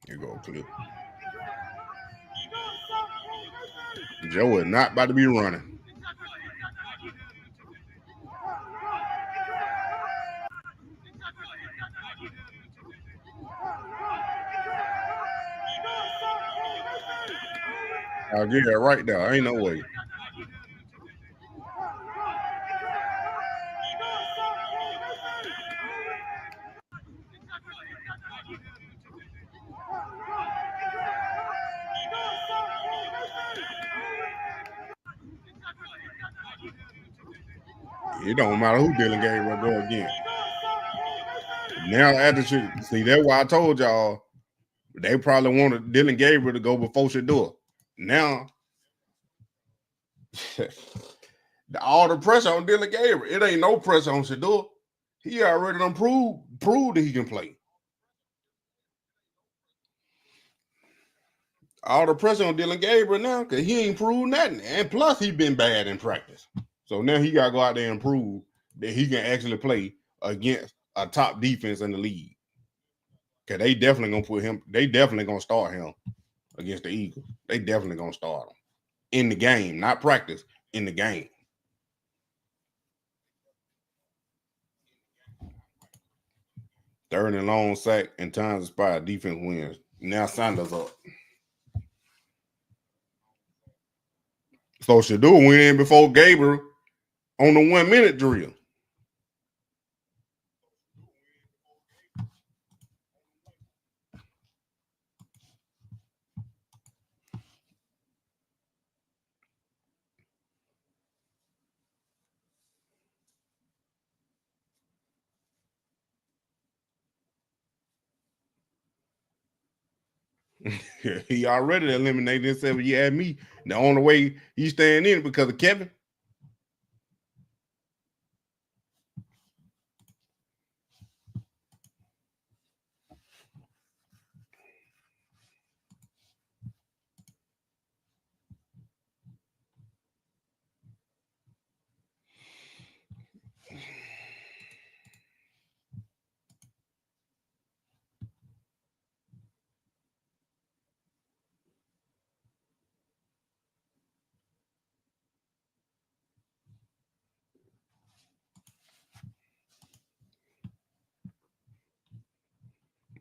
Here go, clip. Joe is not about to be running. I'll get that right there. Ain't no way. It don't matter who Dylan Gabriel go against. Now after see, that's why I told y'all they probably wanted Dylan Gabriel to go before Shedeur. Now all the pressure on Dylan Gabriel. It ain't no pressure on Shedeur. He already done proved that he can play. All the pressure on Dylan Gabriel now because he ain't proved nothing. And plus, he been bad in practice. So now he got to go out there and prove that he can actually play against a top defense in the league. Because they definitely going to put him, they definitely going to start him against the Eagles. They definitely going to start him in the game, not practice, in the game. Third and long sack and times expired. Defense wins. Now Sanders up. So Shedeur went in before Gabriel on the 1 minute drill. He already eliminated himself. You had me. The only way he's staying in because of Kevin.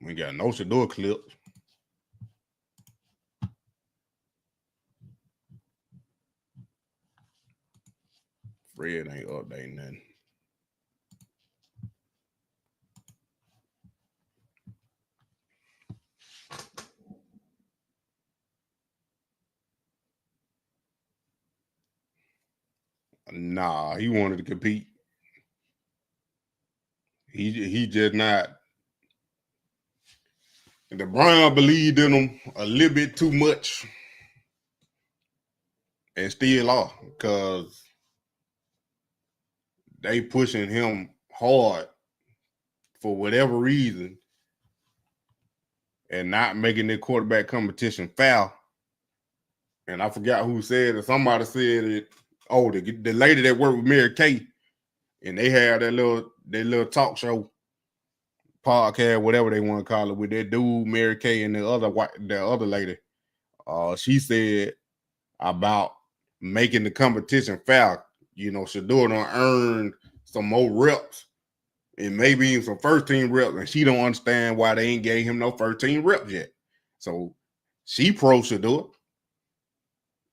We got no Shedeur clips. Fred ain't updating nothing. Nah, he wanted to compete. He just not. The Browns believed in him a little bit too much. And still are, because they pushing him hard for whatever reason and not making their quarterback competition foul. And I forgot who said it. Somebody said it. Oh, the lady that worked with Mary Kay, and they had their little talk show podcast, whatever they want to call it, with that dude Mary Kay and the other lady. She said about making the competition foul. You know, Shedeur done earned some more reps and maybe even some first team reps, and she don't understand why they ain't gave him no first team reps yet. So she pro Shedeur.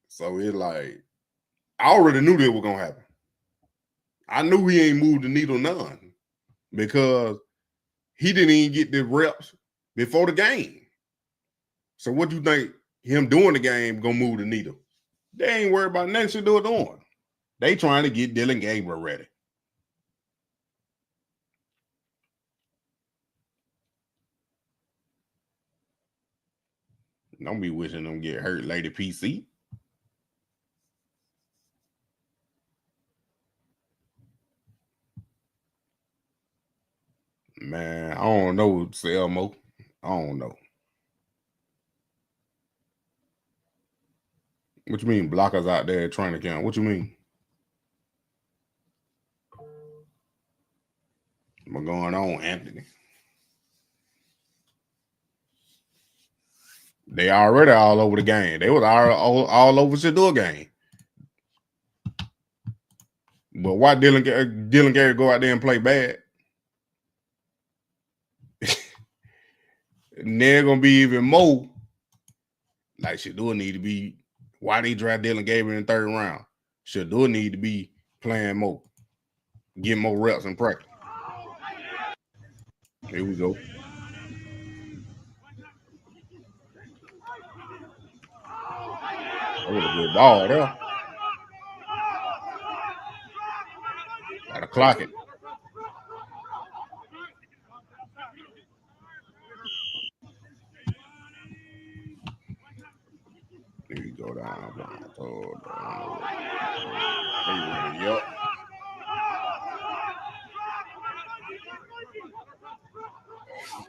So it's like, I already knew that was gonna happen. I knew he ain't moved the needle none because he didn't even get the reps before the game. So what do you think him doing the game gonna move the needle? They ain't worried about nothing Shedeur doing. They trying to get Dylan Gabriel ready. Don't be wishing them get hurt, Lady PC. Man, I don't know, Selmo. I don't know. What you mean blockers out there trying to count? What you mean? What's going on, Anthony? They already all over the game. They was all over Shedeur game. But why Dylan Gabriel go out there and play bad? And they're gonna be even more like Shedeur need to be. Why they draft Dylan Gabriel in the 3rd round? Shedeur need to be playing more, getting more reps in practice. Here we go. That was a good ball there. Gotta clock it. There you go down. Yep.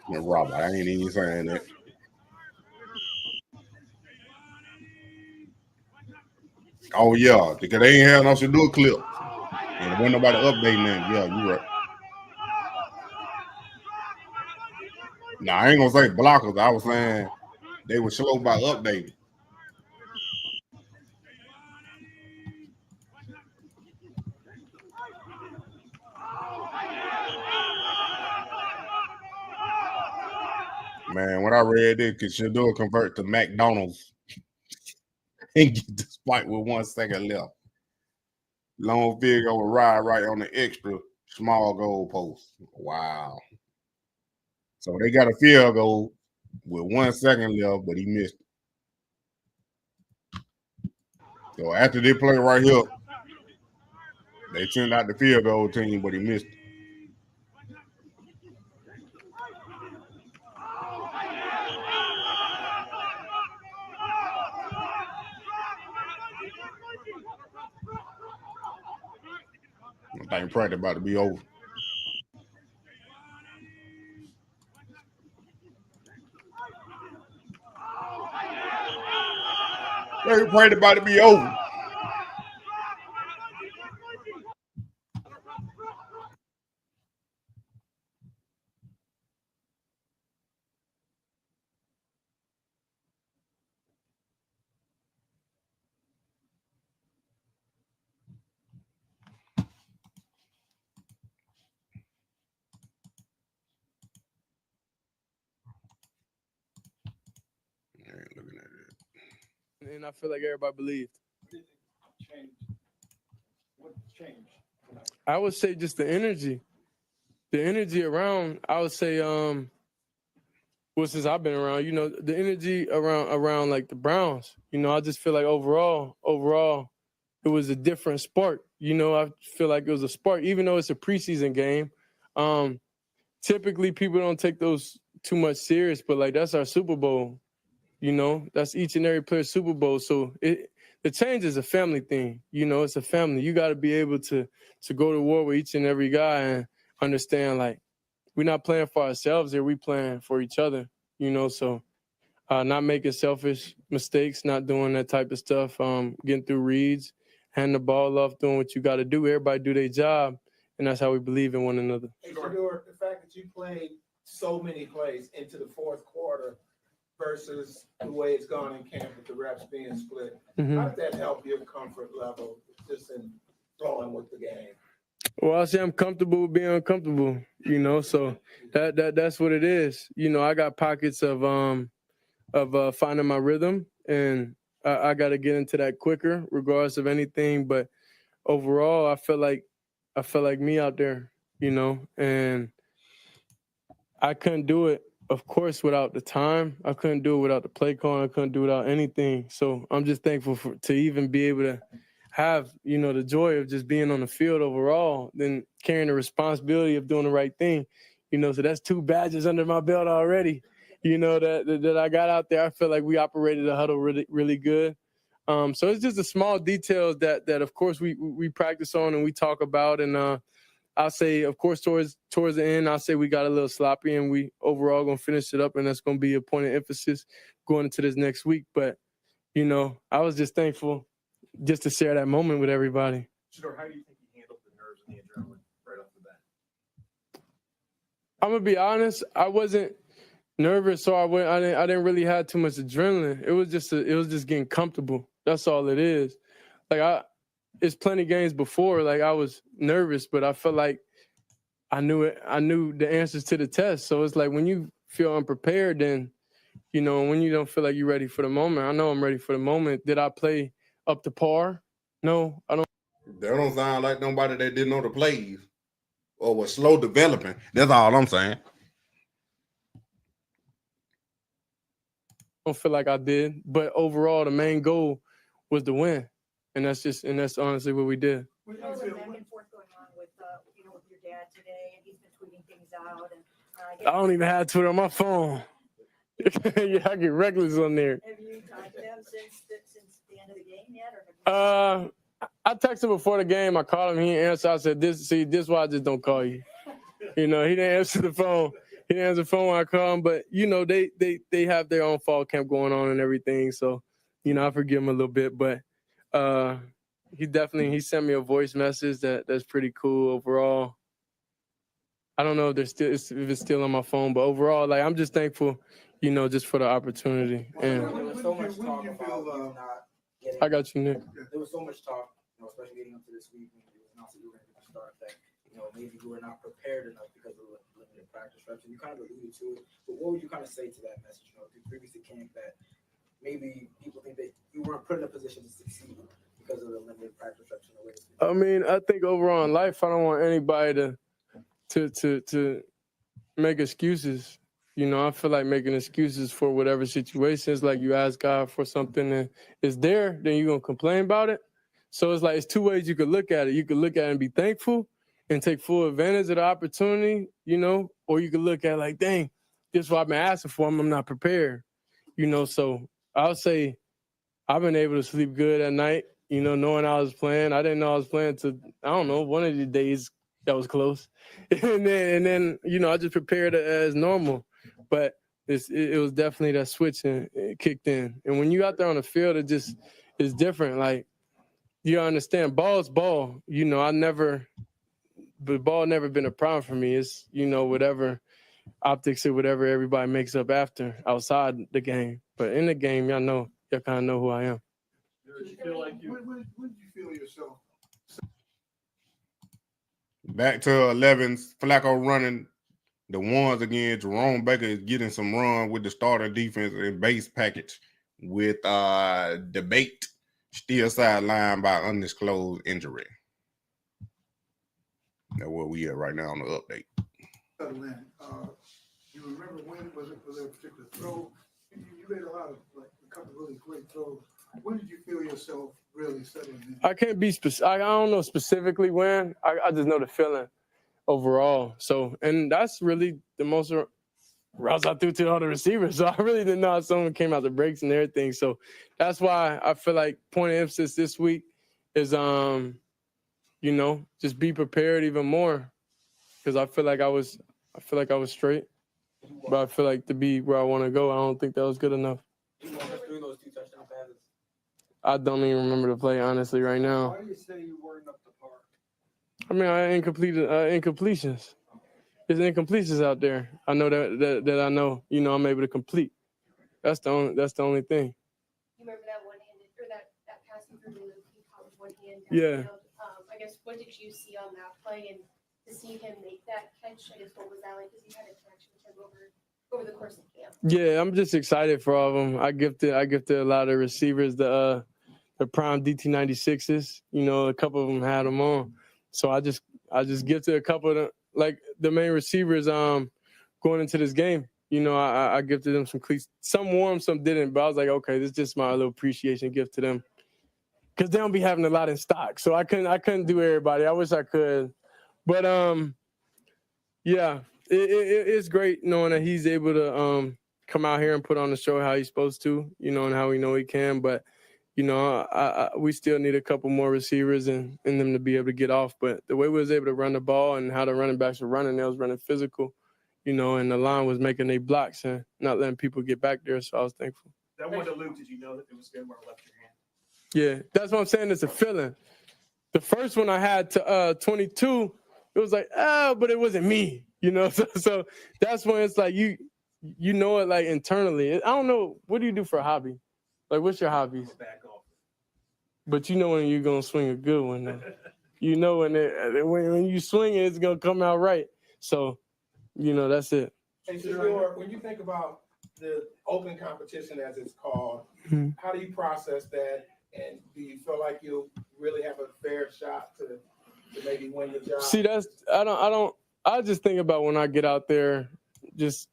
And Robert, I ain't even saying that. Oh yeah, because they ain't had no Shedeur clip. And there wasn't nobody updating that. Yeah, you right. Nah, I ain't gonna say blockers. I was saying they were slow by updating. Man, when I read it, could Shedeur convert to McDonald's and get the spike with 1 second left? Long field goal will ride right on the extra small goal post. Wow. So they got a field goal with 1 second left, but he missed it. So after they play right here, they sent out the field goal team, but he missed it. I think practice about to be over. They prayed about to be over. And I feel like everybody believed. What changed? I would say just the energy. The energy around, I would say, well, since I've been around, you know, the energy around like the Browns, you know, I just feel like overall, it was a different spark. You know, I feel like it was a spark, even though it's a preseason game. Typically people don't take those too much serious, but like that's our Super Bowl. You know, that's each and every player's Super Bowl. So the change is a family thing. You know, it's a family. You got to be able to go to war with each and every guy and understand, like, we're not playing for ourselves here. We playing for each other, you know. So not making selfish mistakes, not doing that type of stuff, getting through reads, handing the ball off, doing what you got to do. Everybody do their job, and that's how we believe in one another. Hey, Shedeur, the fact that you played so many plays into the fourth quarter versus the way it's gone in camp with the reps being split, how did that help your comfort level just in flowing with the game? Well, I say I'm comfortable with being uncomfortable, you know, so that's what it is. You know, I got pockets of finding my rhythm, and I got to get into that quicker regardless of anything. But overall, I felt like me out there, you know, and I couldn't do it, of course, without the time. I couldn't do it without the play call. I couldn't do it without anything. So I'm just thankful to even be able to have, you know, the joy of just being on the field overall, then carrying the responsibility of doing the right thing, you know. So that's 2 badges under my belt already, you know, that I got out there. I feel like we operated the huddle really, really good. So it's just the small details that of course we practice on and we talk about. And I'll say, of course, towards the end, I'll say we got a little sloppy, and we overall gonna finish it up, and that's gonna be a point of emphasis going into this next week. But you know, I was just thankful just to share that moment with everybody. Shedeur, how do you think you handled the nerves and the adrenaline right off the bat? I'm gonna be honest, I wasn't nervous, so I didn't really have too much adrenaline. It was just getting comfortable. That's all it is. Like it's plenty games before, like I was nervous, but I felt like I knew the answers to the test. So it's like when you feel unprepared, then, you know, when you don't feel like you're ready for the moment. I know I'm ready for the moment. Did I play up to par? No, I don't. They don't sound like nobody that didn't know the plays or was slow developing. That's all I'm saying. I don't feel like I did, but overall, the main goal was to win, and that's honestly what we did. What was the back and forth going on with Standout. And, I don't even have Twitter on my phone. Yeah, I get reckless on there. Have you talked to them since the end of the game yet? Or I texted him before the game. I called him. He didn't answer. I said, this is why I just don't call you. You know, he didn't answer the phone. He didn't answer the phone when I called him. But, you know, they have their own fall camp going on and everything. So, you know, I forgive him a little bit. But he sent me a voice message that's pretty cool overall. I don't know if it's still on my phone, but overall, like, I'm just thankful, you know, just for the opportunity. And there was so much talk about you not getting. I got you, Nick. There was so much talk, you know, especially getting up to this week when it was announced that you were going to start, that, you know, maybe you were not prepared enough because of the limited practice reps, and you kind of alluded to it. But what would you kind of say to that message, you know, through previous to camp, that maybe people think that you weren't put in a position to succeed because of the limited practice reps in the way? I mean, I think overall in life, I don't want anybody to make excuses. You know, I feel like making excuses for whatever situations, like you ask God for something and it's there, then you're going to complain about it. So it's like, it's two ways you could look at it. You could look at it and be thankful and take full advantage of the opportunity, you know, or you could look at it like, dang, this is what I've been asking for. I'm not prepared, you know. So I'll say I've been able to sleep good at night, you know, knowing I was playing. I didn't know I was playing to, I don't know, one of the days that was close. And then, you know, I just prepared it as normal. But it was definitely that switch and it kicked in. And when you out there on the field, it's different. Like, you understand, ball's ball. You know, the ball never been a problem for me. It's, you know, whatever optics or whatever everybody makes up after outside the game. But in the game, y'all kind of know who I am. Did you feel like when did you feel yourself? Back to 11s, Flacco running the ones again. Jerome Baker is getting some run with the starter defense and base package with debate still sidelined by undisclosed injury. That's where we at right now on the update. You remember when was there a particular throw? You made a couple really great throws. When did you feel yourself really settling in? I can't be specific. I don't know specifically when. I just know the feeling overall. So, and that's really the most routes I threw to all the receivers. So I really didn't know how someone came out the breaks and everything. So that's why I feel like point of emphasis this week is, you know, just be prepared even more, because I feel like I was straight, but I feel like to be where I want to go, I don't think that was good enough. You walk us through those 2 touchdown passes. I don't even remember the play, honestly, right now. Why do you say you weren't up to par? I mean, incompletions. There's incompletions out there. I know that I know, you know, I'm able to complete. That's the only thing. You remember that one-handed, or that pass you threw to Luke, he caught with one hand Yeah. downfield. I guess, what did you see on that play, and to see him make that catch, I guess, what was that like? Because you had a connection with him over the course of camp. Yeah, I'm just excited for all of them. I gifted a lot of receivers the prime DT96s. You know, a couple of them had them on, so I just gifted a couple of them, like the main receivers going into this game. You know, I gifted them some cleats. Some wore, some didn't, but I was like, okay, this is just my little appreciation gift to them, because they don't be having a lot in stock. So I couldn't do everybody. I wish I could, but yeah. It's great knowing that he's able to come out here and put on the show how he's supposed to, you know, and how we know he can. But, you know, we still need a couple more receivers and them to be able to get off. But the way we was able to run the ball and how the running backs were running, they was running physical, you know, and the line was making their blocks and not letting people get back there. So I was thankful. That one to Luke, did you know that it was good where I left your hand? Yeah, that's what I'm saying. It's a feeling. The first one I had to 22, it was like, but it wasn't me. You know, so that's when it's like you know it, like internally. I don't know, what do you do for a hobby? Like, what's your hobbies? But you know when you're gonna swing a good one, though. You know when you swing it, it's gonna come out right. So, you know, that's it. Hey, Shedeur, when you think about the open competition, as it's called, how do you process that? And do you feel like you really have a fair shot to maybe win the job? See, I just think about when I get out there, just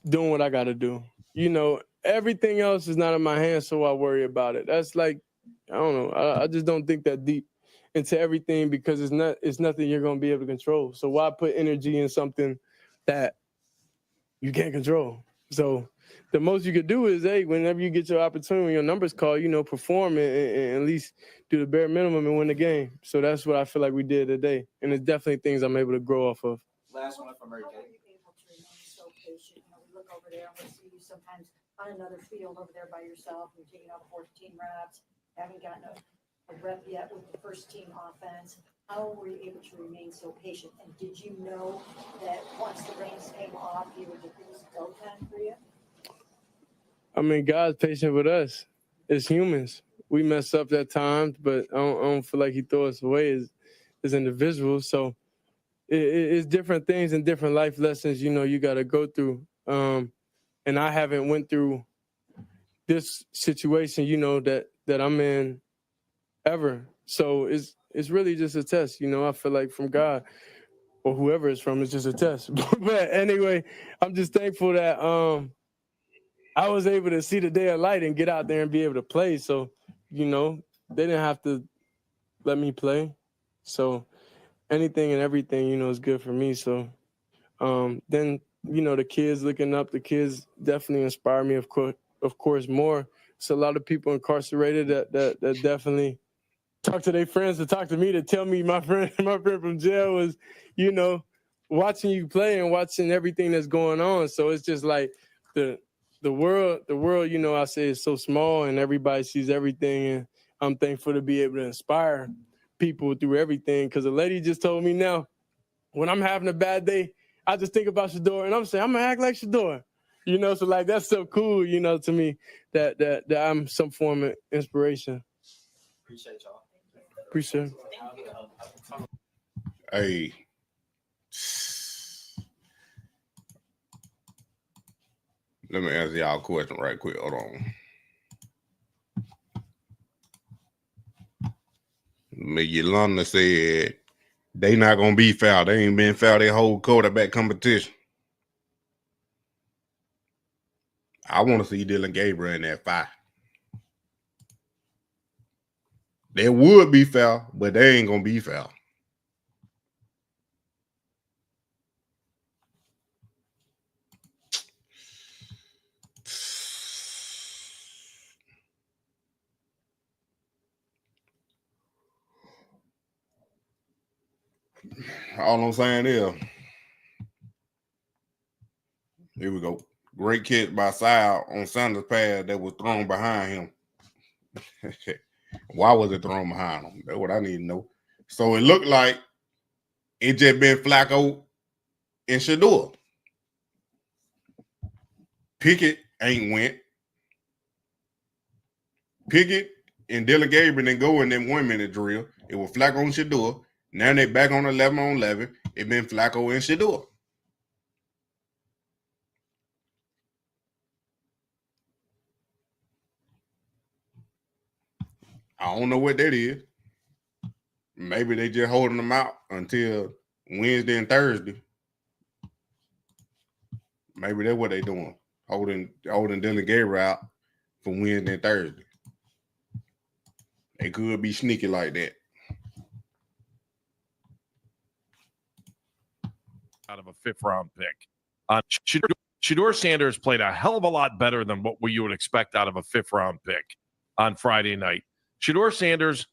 doing what I got to do. You know, everything else is not in my hands, so I worry about it. That's like, I don't know. I just don't think that deep. into everything because it's nothing you're going to be able to control. So why put energy in something that you can't control? So the most you could do is, hey, whenever you get your opportunity, when your numbers call, perform and at least do the bare minimum and win the game. So that's what I feel like we did today. And it's definitely things I'm able to grow off of. Last one from Murray. So patient. We look over there and we see you sometimes on another field over there by yourself. You're taking out 14 reps, haven't gotten a rep yet with the first team offense. How were you able to remain so patient? And did you know that once the reins came off, you would it was go time for you? I mean, God's patient with us as humans. We mess up at times, but I don't feel like he throw us away as individuals. So it's different things and different life lessons, you got to go through. And I haven't went through this situation, that I'm in ever. So it's really just a test, I feel like from God or whoever it's from, it's just a test. But anyway, I'm just thankful that I was able to see the day of light and get out there and be able to play. So, they didn't have to let me play. So anything and everything, is good for me. So then, the kids looking up, the kids definitely inspire me, of course, more. It's a lot of people incarcerated that definitely talk to their friends to talk to me to tell me my friend from jail was, watching you play and watching everything that's going on. So it's just like the world, I say is so small and everybody sees everything. And I'm thankful to be able to inspire people through everything. Because a lady just told me now, when I'm having a bad day, I just think about Shedeur and I'm saying, I'm going to act like Shedeur. So like that's so cool, to me that I'm some form of inspiration. Appreciate y'all. Appreciate it. Hey. Let me answer y'all a question right quick. Hold on. Yolanda said they not gonna be fouled. They ain't been fouled their whole quarterback competition. I want to see Dylan Gabriel in that 5. They would be fouled, but they ain't gonna be fouled. All I'm saying is, here we go. Great catch by Sal on Sanders' pass that was thrown behind him. Why was it thrown behind him? That's what I need to know. So it looked like it just been Flacco and Shedeur. Pickett ain't went. Pickett and Dylan Gabriel didn't go in them 1 minute drill. It was Flacco and Shedeur. Now they back on 11 on 11. It been Flacco and Shedeur. I don't know what that is. Maybe they just holding them out until Wednesday and Thursday. Maybe that's what they doing. Holding Dylan Gabriel out for Wednesday and Thursday. They could be sneaky like that. Out of a 5th round pick. Shedeur Sanders played a hell of a lot better than what you would expect out of a 5th round pick on Friday night. Shedeur Sanders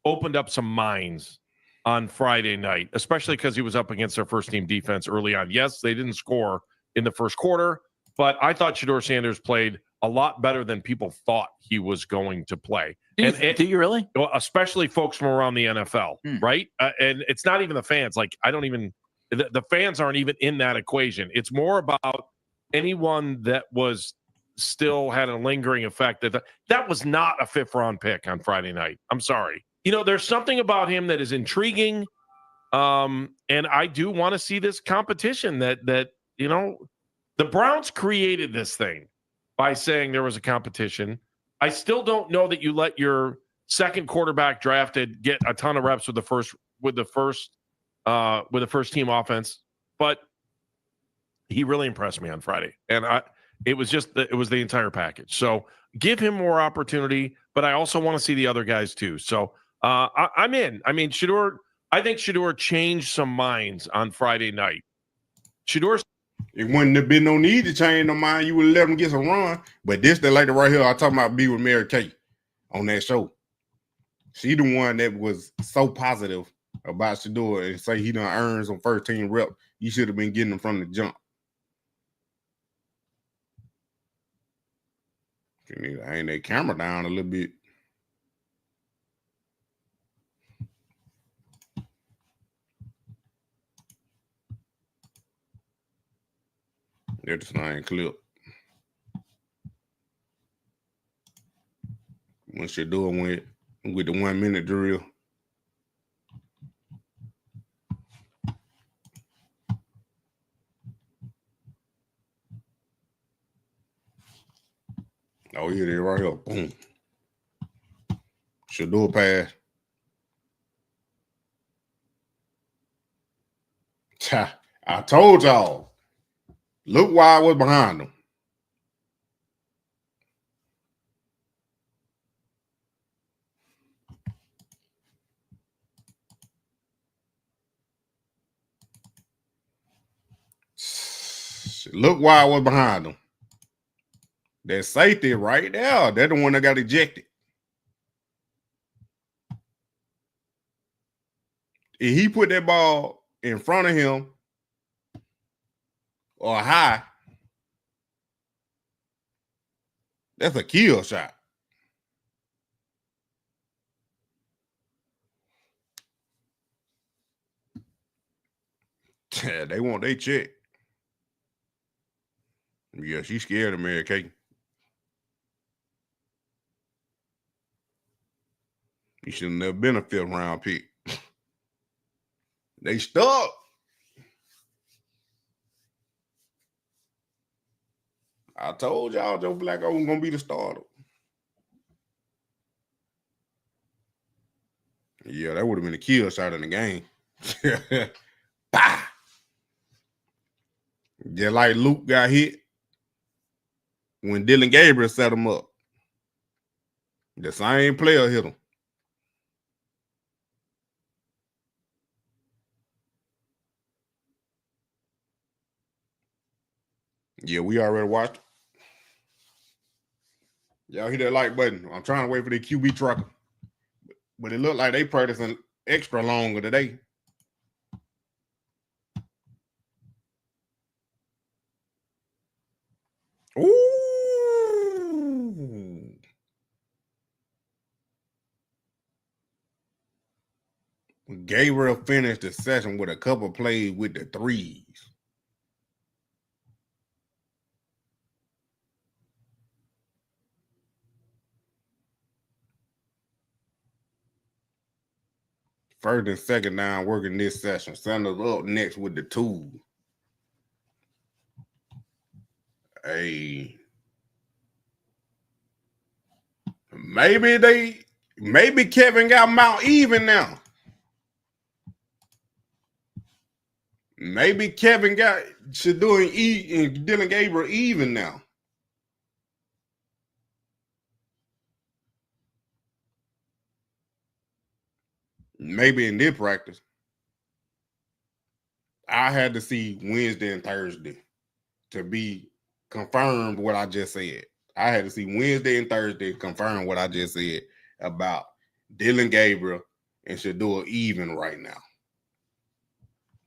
opened up some minds on Friday night, especially because he was up against their first team defense early on. Yes, they didn't score in the first quarter, but I thought Shedeur Sanders played a lot better than people thought he was going to play. Do you really? Especially folks from around the NFL, right? And it's not even the fans. Like, the fans aren't even in that equation. It's more about anyone that was still had a lingering effect. That was not a 5th round pick on Friday night. I'm sorry. There's something about him that is intriguing. And I do want to see this competition that the Browns created this thing by saying there was a competition. I still don't know that you let your second quarterback drafted get a ton of reps with the first team offense, but he really impressed me on Friday. And it was the entire package. So give him more opportunity, but I also want to see the other guys too. So I'm in. I mean, Shedeur. I think Shedeur changed some minds on Friday night. Shedeur. It wouldn't have been no need to change no mind. You would have let him get some run. But this, the lady right here, I talking about, be with Mary Kate on that show. She the one that was so positive about Shedeur and say he done earned some first team rep. You should have been getting them from the jump. You need to hang that camera down a little bit. That's the same clip. When Shedeur went with the 1 minute drill. Oh, yeah, they're right here. Boom. Shedeur pass. I told y'all. Look why I was behind them. Look why I was behind them. That safety right there. They're the one that got ejected. If he put that ball in front of him or high, that's a kill shot. They want their check. Yeah, she's scared of Mary Kate. You should have never been a 5th round pick. They stuck. I told y'all Joe Flacco was gonna be the starter. Yeah, that would have been a kill shot in the game. Bah! Just like Luke got hit when Dylan Gabriel set him up. The same player hit him. Yeah, we already watched it. Y'all hit that like button. I'm trying to wait for the QB trucker. But it looked like they practicing extra longer today. Ooh. Gabriel finished the session with a couple plays with the threes. First and second down working this session. Sanders up next with the 2. Hey. Maybe Kevin got them out even now. Maybe Kevin got Shedeur and Dylan Gabriel even now. Maybe in this practice. I had to see Wednesday and Thursday to be confirmed what I just said. I had to see Wednesday and Thursday confirm what I just said about Dylan Gabriel and Shedeur even right now.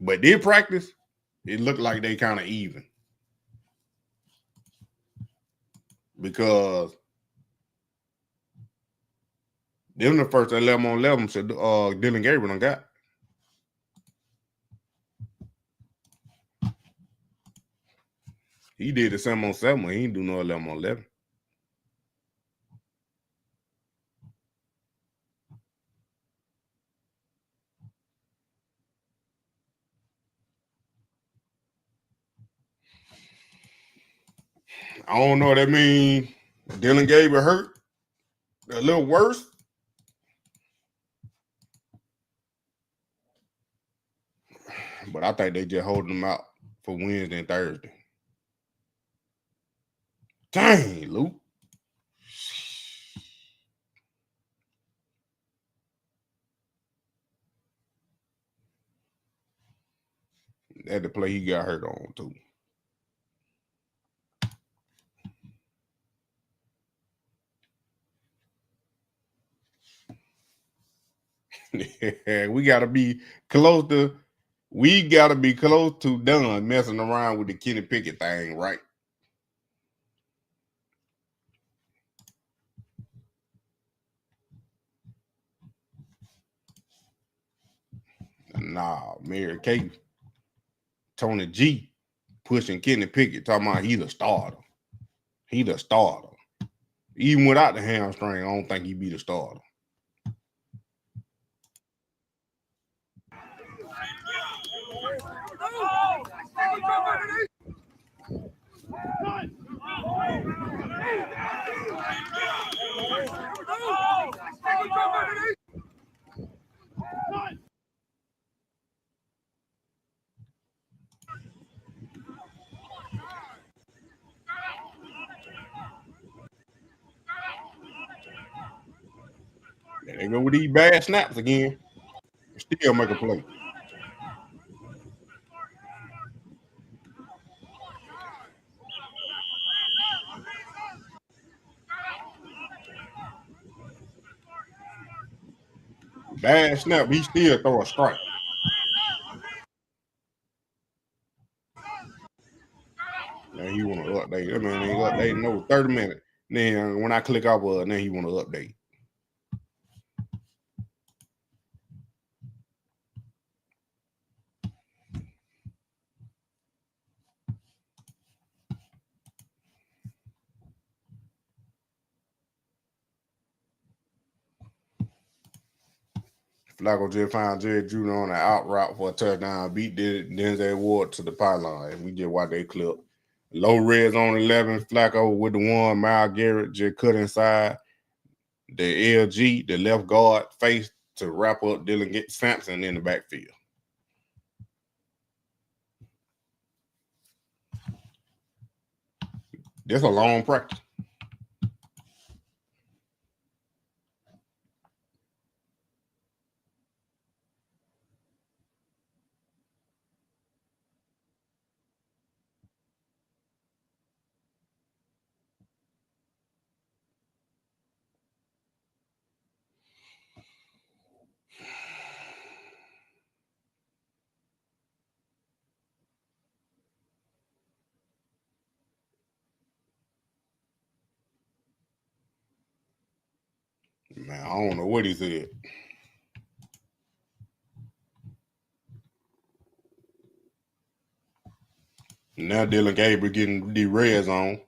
But this practice, it looked like they kind of even. Because them the first 11 on 11 Dylan Gabriel done got. He did the 7 on 7. He didn't do no 11 on 11. I don't know what that means. Dylan Gabriel hurt a little worse. But I think they just holding him out for Wednesday and Thursday. Dang, Luke. That the play he got hurt on too. we gotta be close to done messing around with the Kenny Pickett thing, right? Nah, Mary Kate, Tony G pushing Kenny Pickett, talking about he's a starter. He the starter. Even without the hamstring, I don't think he be the starter. There they go with these bad snaps again. Still make a play. Bad snap, he still throw a strike. Now he want to update. That man ain't updating no 30 minutes. Then when I click off then he want to update. Flacco just found Jerry Jr. on an out route for a touchdown, beat Denzel Ward to the pylon. We just watched that clip. Low red zone 11, Flacco with the one. Myles Garrett just cut inside the LG, the left guard face to wrap up Dylan Sampson in the backfield. That's a long practice. Man, I don't know what he said. Now Dylan Gabriel getting the red zone.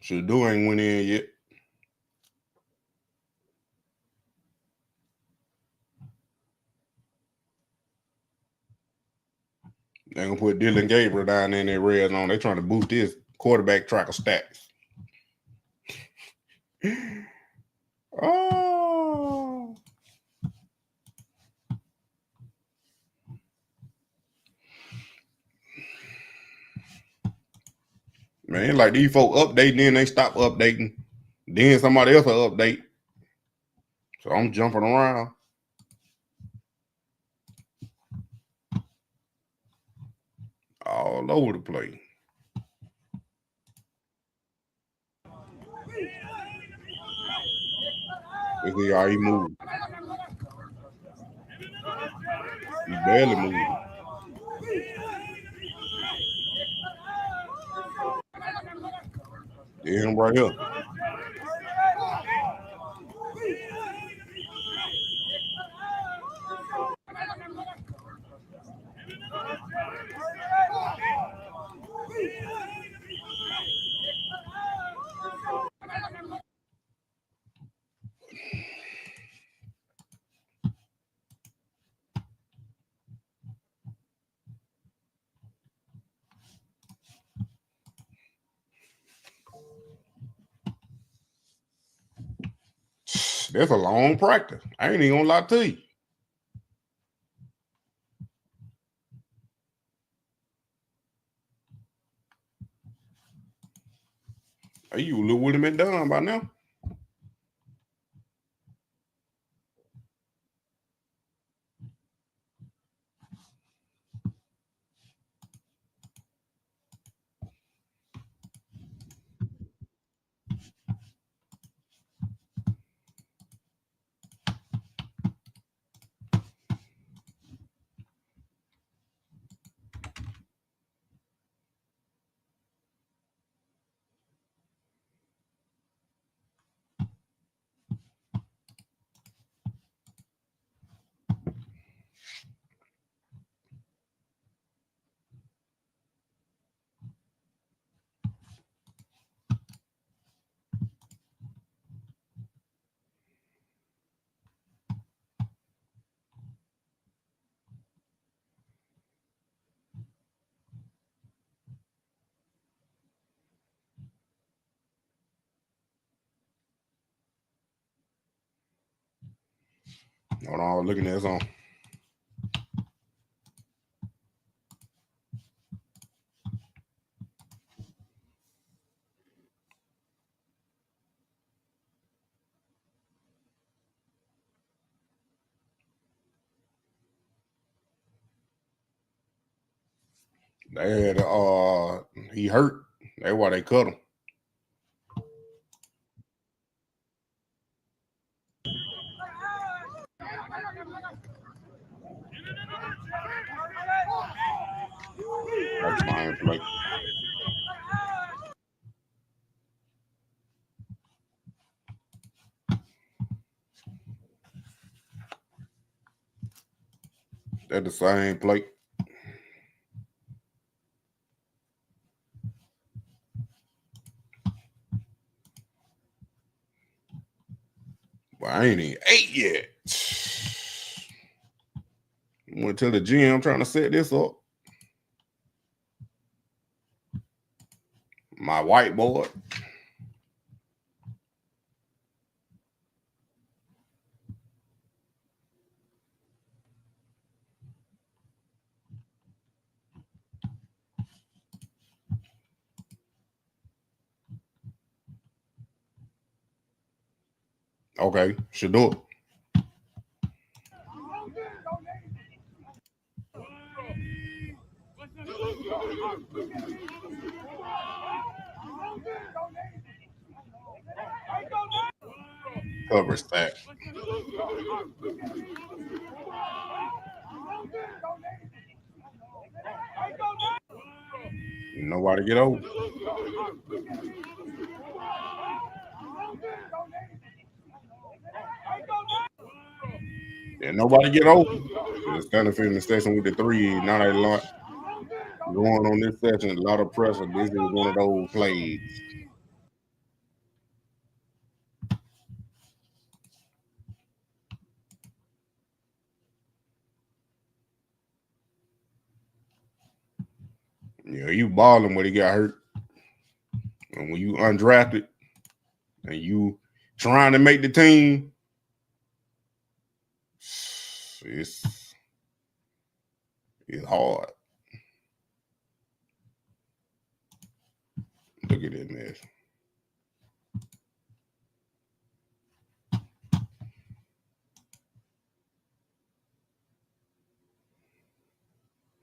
Shedeur ain't went in yet. They're going to put Dylan Gabriel down in that red zone. They're trying to boost his quarterback tracker stats. Oh. Man, like these folks updating, then they stop updating. Then somebody else will update. So I'm jumping around. All over the place. Let's see how he moves. He barely moving. Yeah, him right here. That's a long practice. I ain't even gonna lie to you. Hey, you would have been done by now. Hold on, looking at this on. They had he hurt. That's why they cut him. That's my play. That's the same play. But I ain't even ate yet. Went to the gym trying to set this up. My whiteboard. Okay, Shedeur. Cover stack. Nobody get over. Yeah, nobody get over. It's kind of finishing the session with the three. Now they launch. Going on this session, a lot of pressure. This is one of those plays. Yeah, you balling when he got hurt. And when you undrafted and you trying to make the team, it's hard. Look at that mess.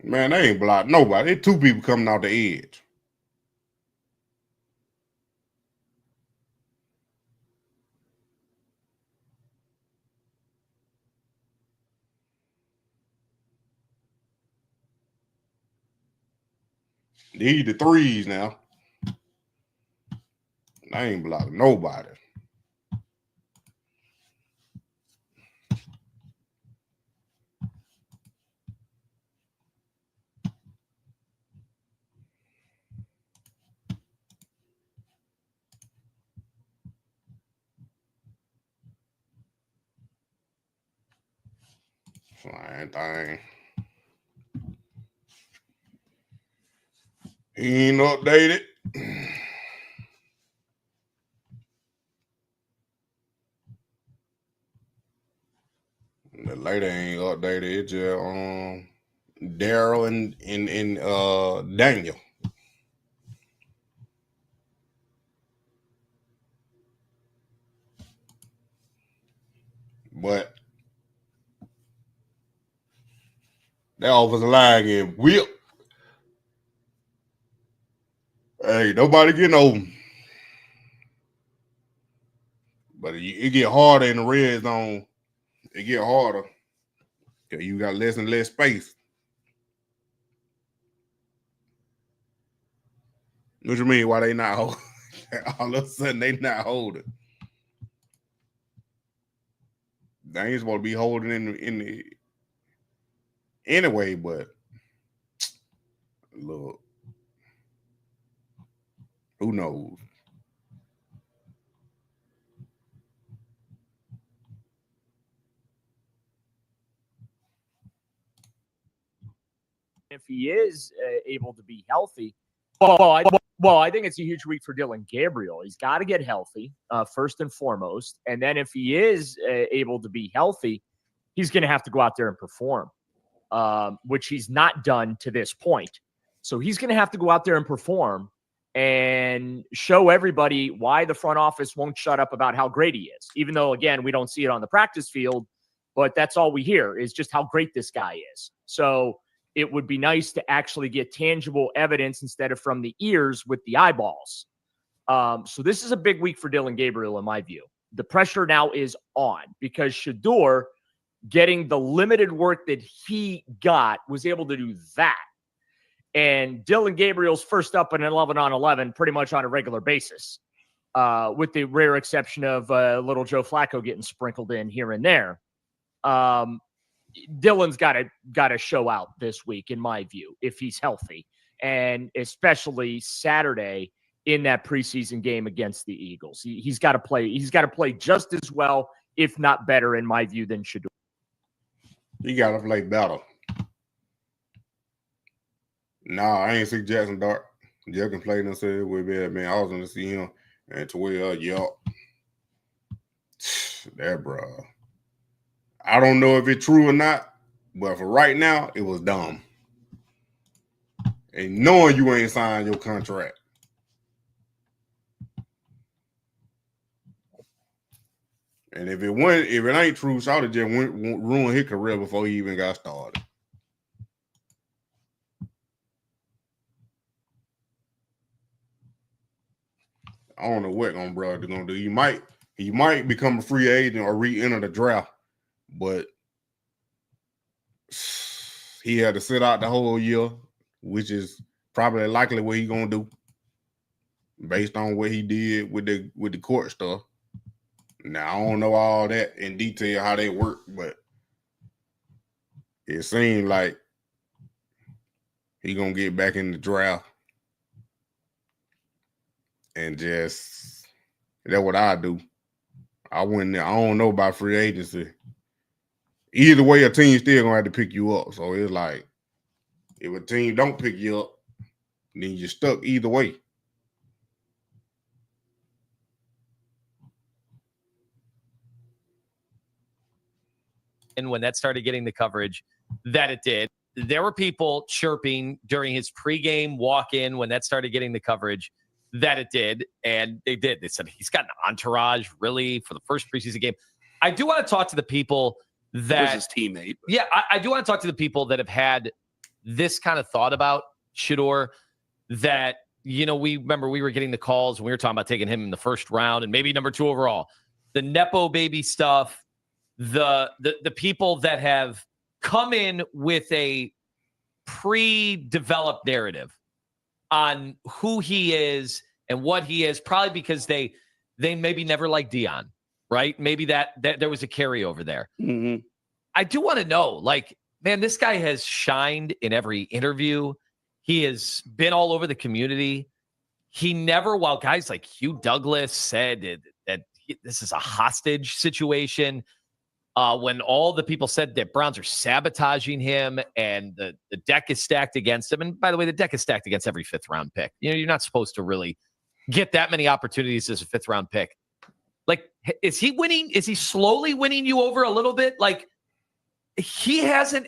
Man, they ain't blocked nobody. There's two people coming out the edge. These the threes now. They ain't blocking nobody. Same thing. He ain't updated. The lady ain't updated. It's just Daryl and Daniel. But that offensive line get whipped. Hey, nobody getting over. But it get harder in the red zone. It get harder because you got less and less space. What you mean? Why they not holding? All of a sudden they not holding. They ain't supposed to be holding in the anyway. But look, who knows? If he is able to be healthy, well, I think it's a huge week for Dylan Gabriel. He's got to get healthy first and foremost, and then if he is able to be healthy, he's going to have to go out there and perform, which he's not done to this point. So he's going to have to go out there and perform and show everybody why the front office won't shut up about how great he is, even though, again, we don't see it on the practice field, but that's all we hear is just how great this guy is. So it would be nice to actually get tangible evidence instead of from the ears with the eyeballs. So this is a big week for Dillon Gabriel, in my view. The pressure now is on because Shedeur, getting the limited work that he got, was able to do that. And Dillon Gabriel's first up an 11-on-11 pretty much on a regular basis, with the rare exception of little Joe Flacco getting sprinkled in here and there. Dillon's got to show out this week, in my view, if he's healthy, and especially Saturday in that preseason game against the Eagles. He's got to play. He's got to play just as well, if not better, in my view, than Shedeur. He got to play better. Nah, I ain't see Jackson Dart. Jack can play themselves with bad, man. I was going to see him and to where, yup. That, bro. I don't know if it's true or not, but for right now, it was dumb. And knowing you ain't signed your contract. And if it ain't true, Shawty just ruined his career before he even got started. I don't know what brother gonna do. He might become a free agent or re-enter the draft, but he had to sit out the whole year, which is probably likely what he gonna do, based on what he did with the court stuff. Now I don't know all that in detail how they work, but it seemed like he gonna get back in the draft. And just, that's what I do. I don't know about free agency. Either way, a team still gonna have to pick you up. So it's like, if a team don't pick you up, then you're stuck either way. And when that started getting the coverage that it did, there were people chirping during his pregame walk-in when that started getting the coverage that it did, and they did. They said he's got an entourage, really, for the first preseason game. I do want to talk to the people that his teammate. Yeah, I do want to talk to the people that have had this kind of thought about Shedeur. That, we remember we were getting the calls when we were talking about taking him in the first round and maybe number 2 overall. The Nepo baby stuff, the people that have come in with a pre-developed narrative on who he is and what he is, probably because they maybe never liked Dion, right? Maybe that there was a carryover there. Mm-hmm. I do want to know, man, this guy has shined in every interview. He has been all over the community. He never, while guys like Hugh Douglas said that this is a hostage situation, when all the people said that Browns are sabotaging him and the deck is stacked against him. And by the way, the deck is stacked against every 5th round pick. You're not supposed to really get that many opportunities as a 5th round pick. Is he winning? Is he slowly winning you over a little bit? He hasn't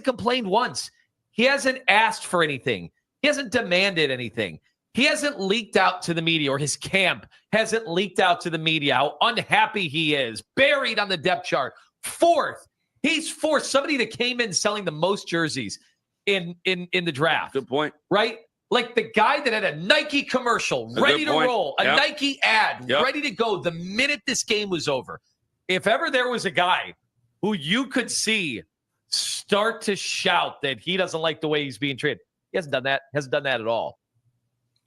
complained once. He hasn't asked for anything. He hasn't demanded anything. He hasn't leaked out to the media, or his camp hasn't leaked out to the media how unhappy he is, buried on the depth chart. 4th. He's 4th. Somebody that came in selling the most jerseys in the draft. Good point. Right? Like the guy that had a Nike commercial ready to roll, a Nike ad ready to go the minute this game was over. If ever there was a guy who you could see start to shout that he doesn't like the way he's being treated, he hasn't done that. Hasn't done that at all.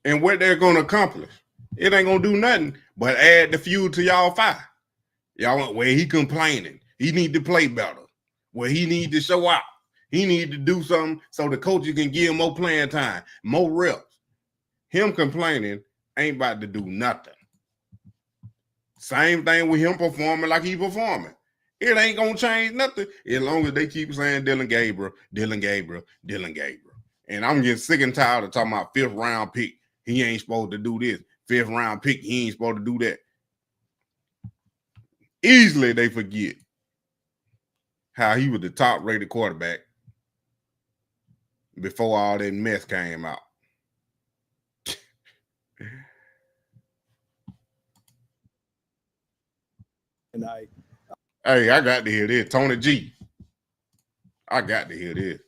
And what they're going to accomplish, it ain't going to do nothing but add the fuel to y'all fire. Y'all want where he complaining. He need to play better. Where he need to show out. He need to do something so the coaches can give him more playing time, more reps. Him complaining ain't about to do nothing. Same thing with him performing like he performing. It ain't going to change nothing as long as they keep saying Dillon Gabriel, Dillon Gabriel, Dillon Gabriel. And I'm getting sick and tired of talking about 5th round pick. He ain't supposed to do this. 5th round pick, he ain't supposed to do that. Easily they forget. how he was the top rated quarterback before all that mess came out. And I got to hear this. Tony G. I got to hear this.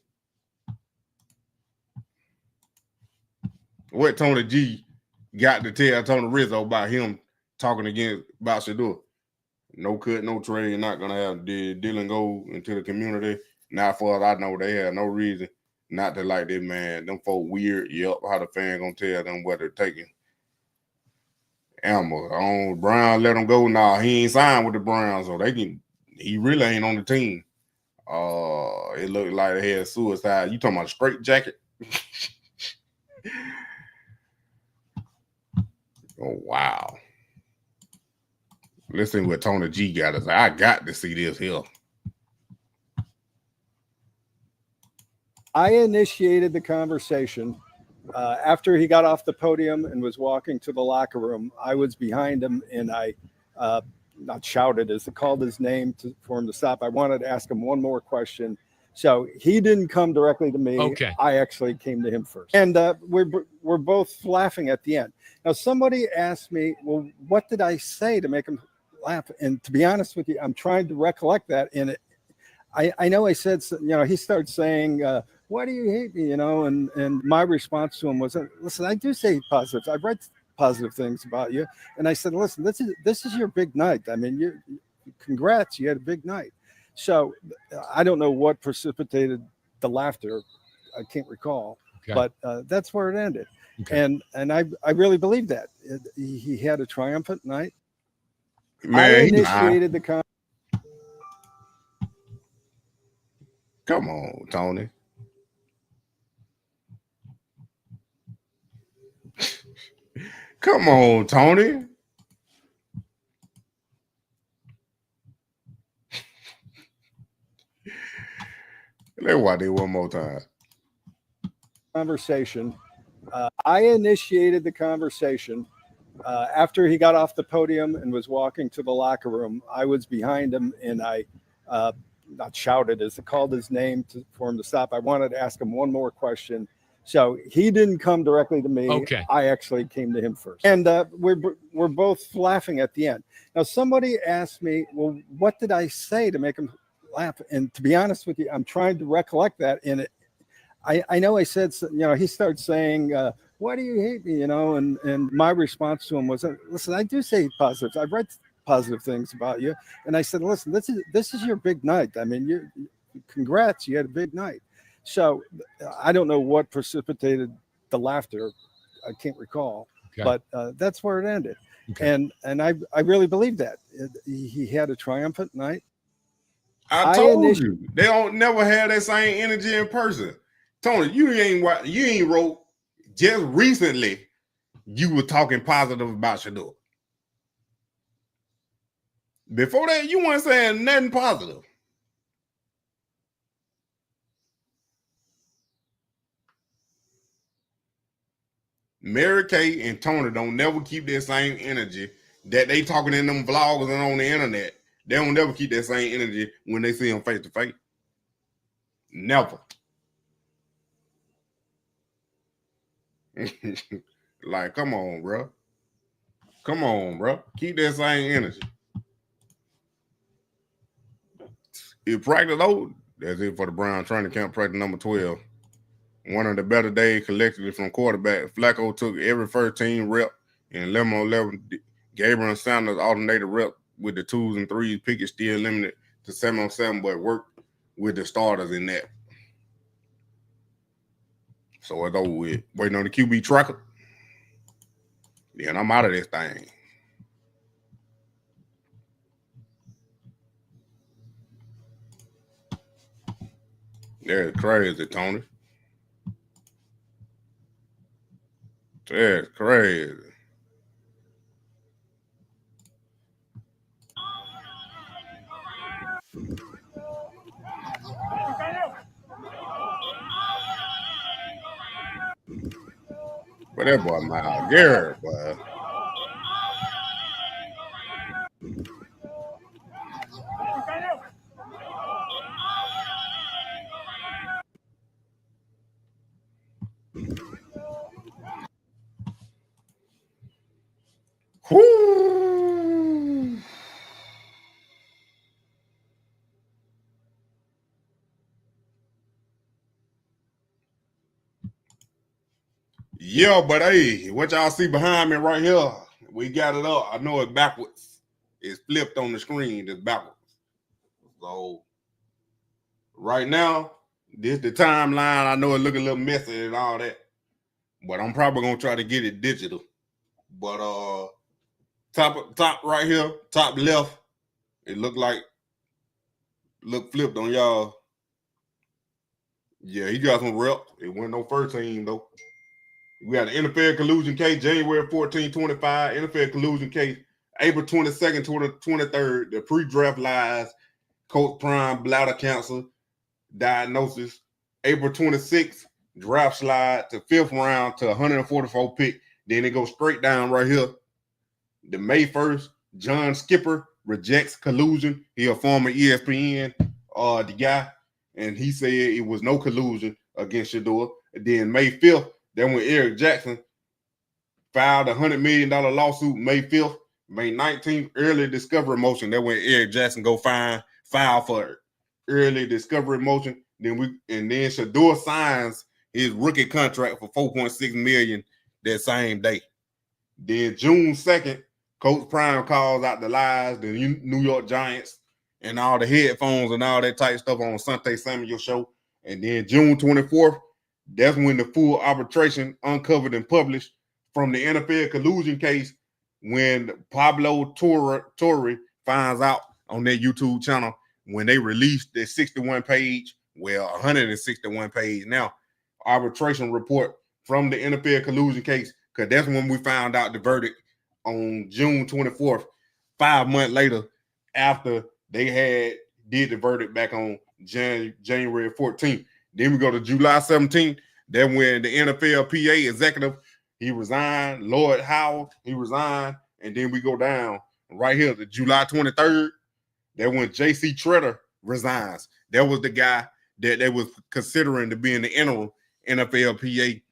What Tony G got to tell Tony Rizzo about him talking about Shedeur? No cut, no trade. You're not going to have Dylan go into the community. Not far as I know, they have no reason not to like this man. Them folk weird. Yep, how the fan going to tell them what they're taking? On Brown let him go. Nah, he ain't signed with the Browns, so he really ain't on the team. It looked like they had suicide. You talking about a straight jacket? Oh, wow. Listen to what Tony G got to say. I got to see this here. I initiated the conversation after he got off the podium and was walking to the locker room. I was behind him, and I not shouted, as I called his name for him to stop. I wanted to ask him one more question. So he didn't come directly to me. Okay. I actually came to him first. And we're both laughing at the end. Now, somebody asked me, well, what did I say to make him laugh? And to be honest with you, I'm trying to recollect that. And I know I said, he started saying, why do you hate me? And my response to him was, listen, I do say positive. I've read positive things about you. And I said, listen, this is your big night. I mean, congrats, you had a big night. So I don't know what precipitated the laughter. I can't recall, but that's where it ended. Okay. And I really believe that he had a triumphant night. Man, I initiated the Come on, Tony. Come on, Tony. Let's watch it one more time. conversation. I initiated the conversation after he got off the podium and was walking to the locker room. I was behind him, and I not shouted, as I called his name for him to stop. I wanted to ask him one more question. So he didn't come directly to me. Okay. I actually came to him first. And we're both laughing at the end. Now, somebody asked me, well, what did I say to make him laugh? And to be honest with you, I'm trying to recollect that. And I know I said, he started saying, why do you hate me? And my response to him was, listen, I do say positive. I've read positive things about you. And I said, listen, this is your big night. I mean, congrats, you had a big night. So I don't know what precipitated the laughter. I can't recall, but that's where it ended. Okay. And I really believe that he had a triumphant night. I told you they don't never have that same energy in person. Tony, you ain't wrote just recently. You were talking positive about Shedeur. Before that, you weren't saying nothing positive. Mary Kay and Tony don't never keep that same energy that they talking in them vlogs and on the internet. They don't never keep that same energy when they see them face to face. Never. Like, come on, bro. Come on, bro. Keep that same energy. If practice over, that's it for the Brown training camp, practice number 12. One of the better days collectively from quarterback. Flacco took every first team rep in 11-11. Gabriel and Sanders alternated rep with the 2s and 3s. Pickett still limited to 7-on-7, but worked with the starters in that. So it's over with. Waiting on the QB tracker. Then I'm out of this thing. That's crazy, Tony. That's crazy. But that boy Myles Garrett, boy. Yeah, but hey, what y'all see behind me right here, we got it up. I know it's backwards. It's flipped on the screen. It's backwards. So right now, this the timeline. I know it look a little messy and all that, but I'm probably gonna try to get it digital. But top right here, top left, it look flipped on y'all. Yeah, he got some reps. It wasn't no first team though. We got an NFL collusion case, January 14, 25. NFL collusion case, April 22nd, 23rd. The pre-draft lies, Coach Prime, bladder cancer diagnosis. April 26th, draft slide to 5th round to 144 pick. Then it goes straight down right here. The May 1st, John Skipper rejects collusion. He a former ESPN the guy, and he said it was no collusion against Shedeur. And then May 5th, then when Eric Jackson filed a $100 million lawsuit May 5th, May 19th, early discovery motion. That when Eric Jackson go file for early discovery motion. Then Shedeur signs his rookie contract for $4.6 million that same day. Then June 2nd, Coach Prime calls out the lies, the New York Giants, and all the headphones and all that type stuff on Sunday Samuel show. And then June 24th, that's when the full arbitration uncovered and published from the NFL collusion case when Pablo Torre finds out on their YouTube channel when they released their 61-page, 161-page now, arbitration report from the NFL collusion case, because that's when we found out the verdict on June 24th, 5 months later, after they did the verdict back on January 14th. Then we go to July 17th. Then when the NFLPA executive, he resigned. Lloyd Howell, he resigned. And then we go down right here to July 23rd. That when J.C. Tretter resigns. That was the guy that they was considering to be in the interim NFLPA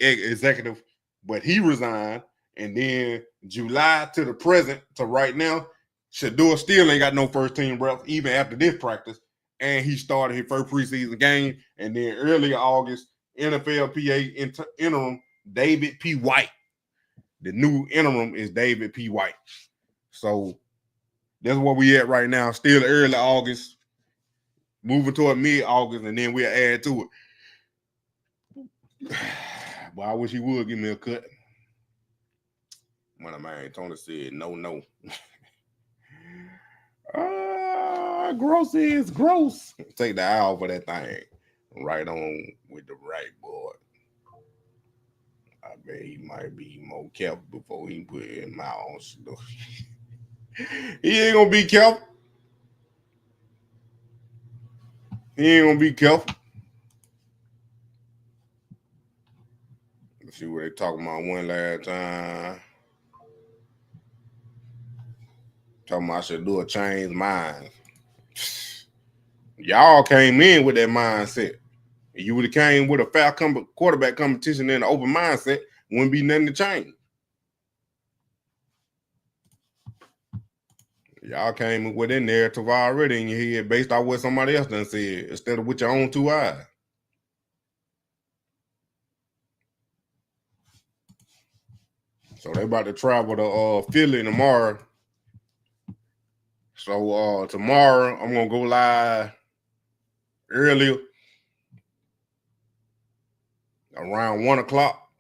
executive, but he resigned. And then July to the present, to right now, Shedeur still ain't got no first team reps even after this practice. And he started his first preseason game. And then early August, NFLPA interim David P. White. The new interim is David P. White. So that's where we at right now. Still early August, moving toward mid-August, and then we'll add to it. But I wish he would give me a cut. Moneymane Tony said no. Gross is gross. Take the eye for that thing. Right on with the right board. I bet he might be more careful before he put it in my own stuff. He ain't gonna be careful. He ain't gonna be careful. Let's see what they talking about one last time. Talking about I should do a change mind. Y'all came in with that mindset. You would have came with a foul quarterback competition and an open mindset, wouldn't be nothing to change. Y'all came with a narrative already in your head based on what somebody else done said instead of with your own two eyes. So they about to travel to Philly tomorrow. So tomorrow I'm gonna go live earlier around 1 o'clock.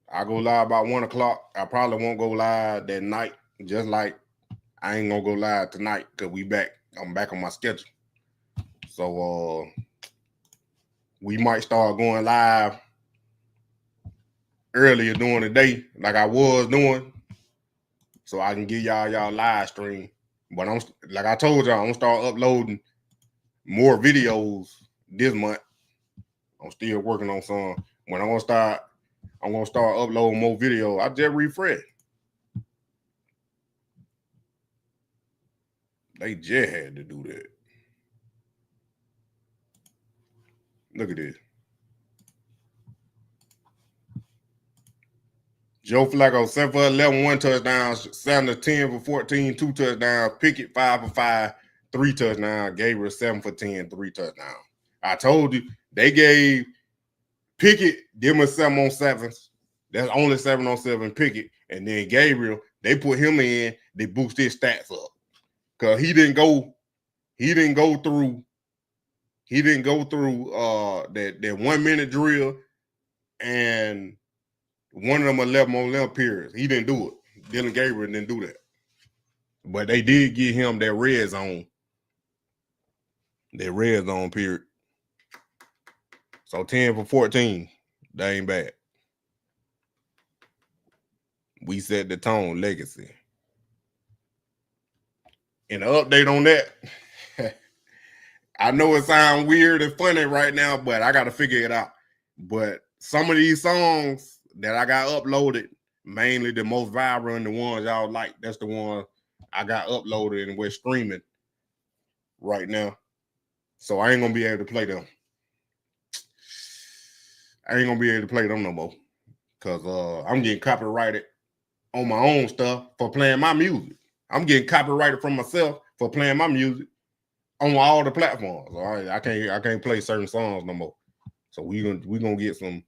I go live about 1 o'clock. I probably won't go live that night, just like I ain't gonna go live tonight because I'm back on my schedule. So we might start going live earlier during the day, like I was doing, so I can give y'all live stream. But I'm like I told y'all, I'm gonna start uploading more videos this month. I'm still working on some. When I'm gonna start uploading more videos. I just refresh. They just had to do that. Look at this. Joe Flacco, 7 for 11, 1 touchdown. Sanders, 10 for 14, 2 touchdowns. Pickett, 5 for 5, 3 touchdowns. Gabriel, 7 for 10, 3 touchdowns. I told you, they gave Pickett, them a 7-on-7s. That's only 7-on-7 Pickett. And then Gabriel, they put him in, they boost his stats up. Cause he didn't go through that 1 minute drill and one of them 11-on-11 periods. He didn't do it. Dylan Gabriel didn't do that. But they did give him that red zone. That red zone period. So 10 for 14. That ain't bad. We set the tone, legacy. And an update on that. I know it sounds weird and funny right now, but I got to figure it out. But some of these songs that I got uploaded, mainly the most viral and the ones y'all like, that's the one I got uploaded and we're streaming right now. So I ain't going to be able to play them. I ain't going to be able to play them no more because I'm getting copyrighted on my own stuff for playing my music. I'm getting copyrighted from myself for playing my music on all the platforms. All right, I can't play certain songs no more. So we gonna get some.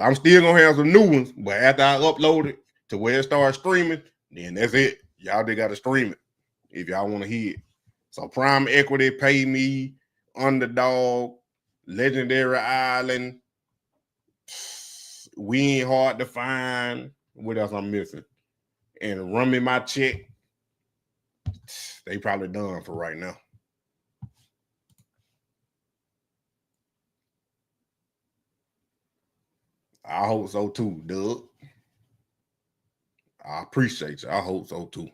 I'm still gonna have some new ones, but after I upload it to where it starts streaming, then that's it. Y'all just gotta stream it if y'all want to hear it. So Prime Equity, Pay Me, Underdog, Legendary Island, We Ain't Hard to Find. What else I'm missing? And Run Me My Check. They probably done for right now. I hope so too, Doug. I appreciate you. I hope so too.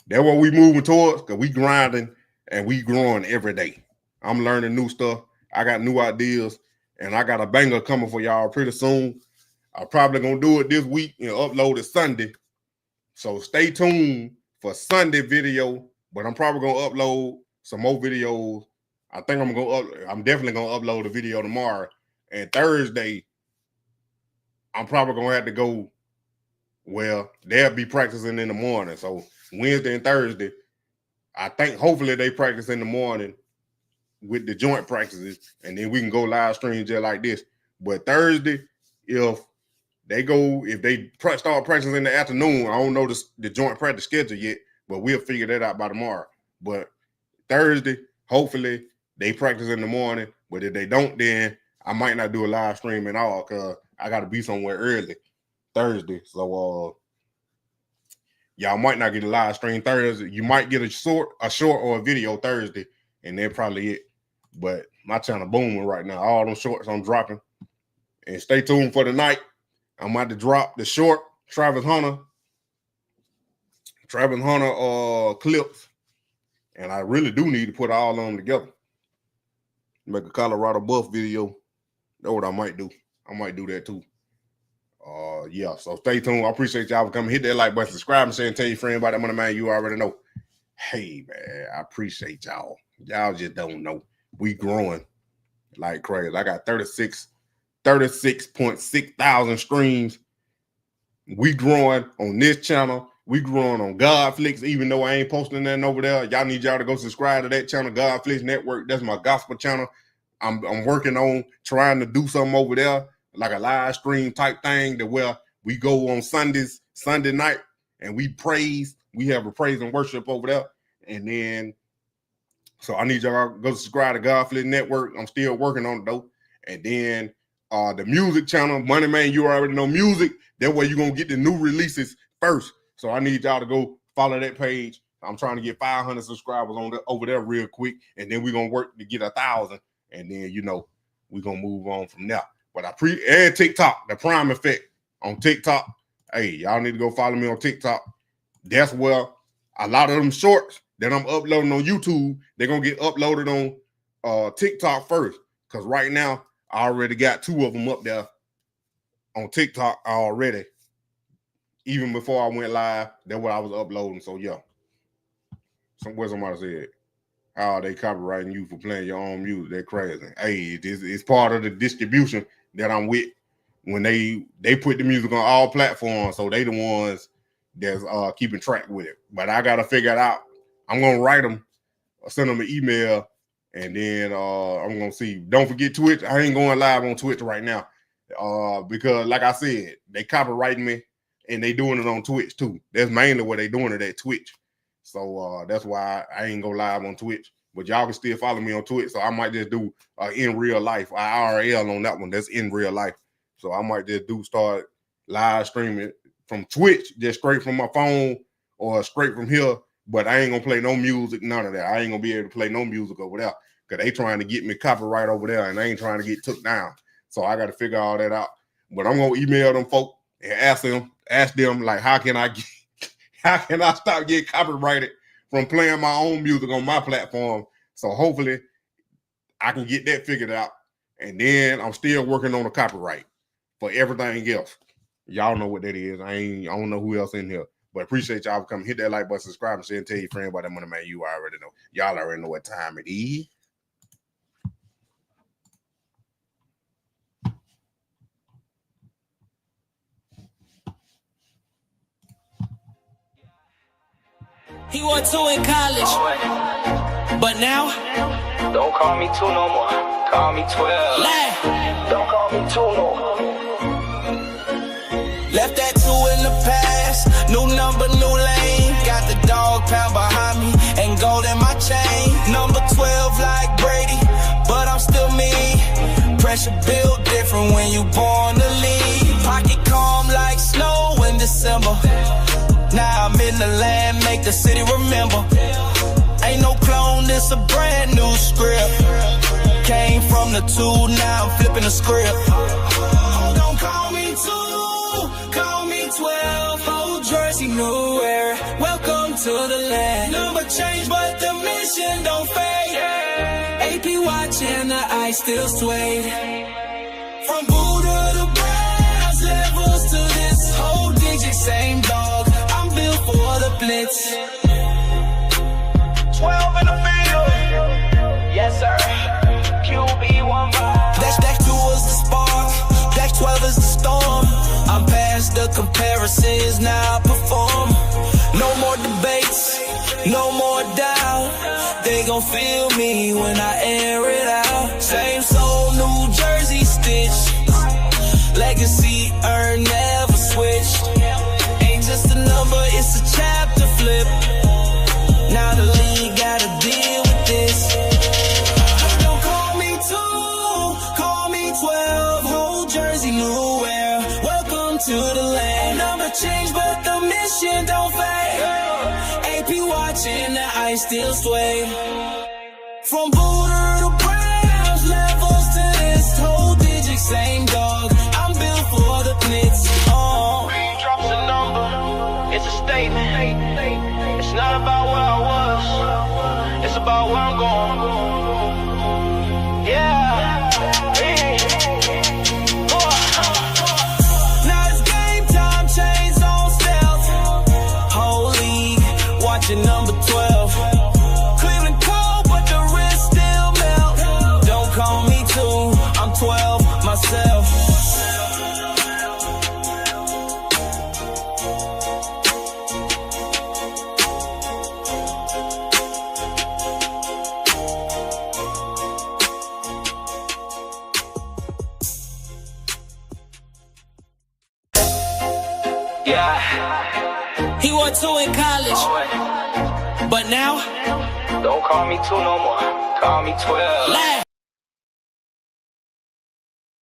That's what we moving towards, because we grinding and we growing every day. I'm learning new stuff. I got new ideas, and I got a banger coming for y'all pretty soon. I'm probably going to do it this week and upload it Sunday. So stay tuned for Sunday video, but I'm probably going to upload some more videos. I think I'm definitely going to upload a video tomorrow. And Thursday, I'm probably going to have to go, well, they'll be practicing in the morning. So Wednesday and Thursday, I think hopefully they practice in the morning with the joint practices, and then we can go live stream just like this. But Thursday, if they start practicing in the afternoon, I don't know the joint practice schedule yet, but we'll figure that out by tomorrow. But Thursday, hopefully they practice in the morning. But if they don't, then I might not do a live stream at all because I got to be somewhere early Thursday. So y'all might not get a live stream Thursday. You might get a short or a video Thursday, and then probably it. But my channel booming right now. All them shorts I'm dropping. And stay tuned for tonight. I'm about to drop the short Travis Hunter clips. And I really do need to put all of them together. Make a Colorado Buff video. That's what I might do. I might do that too. Yeah, so stay tuned. I appreciate y'all for coming. Hit that like button, subscribe, and share, and tell your friends about that Moneymane. You already know. Hey, man, I appreciate y'all. Y'all just don't know. We growing like crazy. I got 36.6 thousand streams. We growing on this channel. We growing on Godflix, even though I ain't posting nothing over there. Y'all need y'all to go subscribe to that channel, Godflix Network. That's my gospel channel. I'm working on trying to do something over there, like a live stream type thing, to where we go on Sunday night, and we praise. We have a praise and worship over there. And then, so I need y'all to go subscribe to Godflix Network. I'm still working on it though. And then the music channel, Moneymane, you already know music. That way you're going to get the new releases first. So I need y'all to go follow that page. I'm trying to get 500 subscribers over there real quick. And then we're going to work to get 1,000. And then, we're going to move on from there. But and TikTok, the Prime Effect on TikTok. Hey, y'all need to go follow me on TikTok. That's where a lot of them shorts that I'm uploading on YouTube, they're going to get uploaded on TikTok first. Because right now, I already got 2 of them up there on TikTok already. Even before I went live, that's what I was uploading. So, yeah. Somewhere somebody said, how are they copyrighting you for playing your own music? They're crazy. Hey, it's part of the distribution that I'm with. When they put the music on all platforms, so they the ones that's keeping track with it. But I got to figure it out. I'm going to write them, send them an email, And then I'm gonna see. Don't forget Twitch. I ain't going live on Twitch right now. Because like I said, they copyrighting me and they doing it on Twitch too. That's mainly what they doing it at Twitch. So that's why I ain't go live on Twitch. But y'all can still follow me on Twitch. So I might just do in real life, IRL on that one. That's in real life. So I might just start live streaming from Twitch, just straight from my phone or straight from here. But I ain't gonna play no music, none of that. I ain't gonna be able to play no music over there because they trying to get me copyright over there and they ain't trying to get took down. So I got to figure all that out. But I'm gonna email them folk and ask them like, how can I stop getting copyrighted from playing my own music on my platform? So hopefully I can get that figured out. And then I'm still working on the copyright for everything else. Y'all know what that is. I don't know who else in here. But appreciate y'all for coming. Hit that like button, subscribe, and share, and tell your friend about that Moneymane. You already know. Y'all already know what time it is. He went 2 in college, but now don't call me 2 no more. Call me 12. Don't call me 2 no more. Left that 2 in the past. New number, new lane. Got the dog pound behind me and gold in my chain. Number 12 like Brady, but I'm still me. Pressure built different when you born to lead. Pocket calm like snow in December. Now I'm in the land, make the city remember. Ain't no clone, this a brand new script. Came from the 2, now I'm flipping the script. Don't call me 2, call me 12. Old jersey, new era. Welcome to the land. Number change, but the mission don't fade. AP watching, the ice still swayed. From Buddha to Browns, levels to this whole digit, same dog. Built for the blitz. 12 in the field. Yes, sir. QB1 vibe. Dash 2 is the spark. Dash 12 is the storm. I'm past the comparisons, now I perform. No more debates, no more doubt. They gon' feel me when I air it out. Same soul, New Jersey stitch. Legacy earned, never switched. Just a number, it's a chapter flip. Now the league gotta deal with this. Don't call me 2, call me 12. Whole jersey, new era. Welcome to the land. Number change, but the mission don't fade. AP watching, the ice still sway. From Buddha to Browns, levels to this whole digit, same dog. I'm built for the blitz. Drops a number, it's a statement. It's not about where I was, it's about where I'm going. Yeah. Now it's game time, chains on stealth. Whole league watching number 12. Cleveland cold, but the wrist still melt. Don't call me 2, I'm 12 myself. He went 2 in college, but now don't call me 2 no more. Call me 12.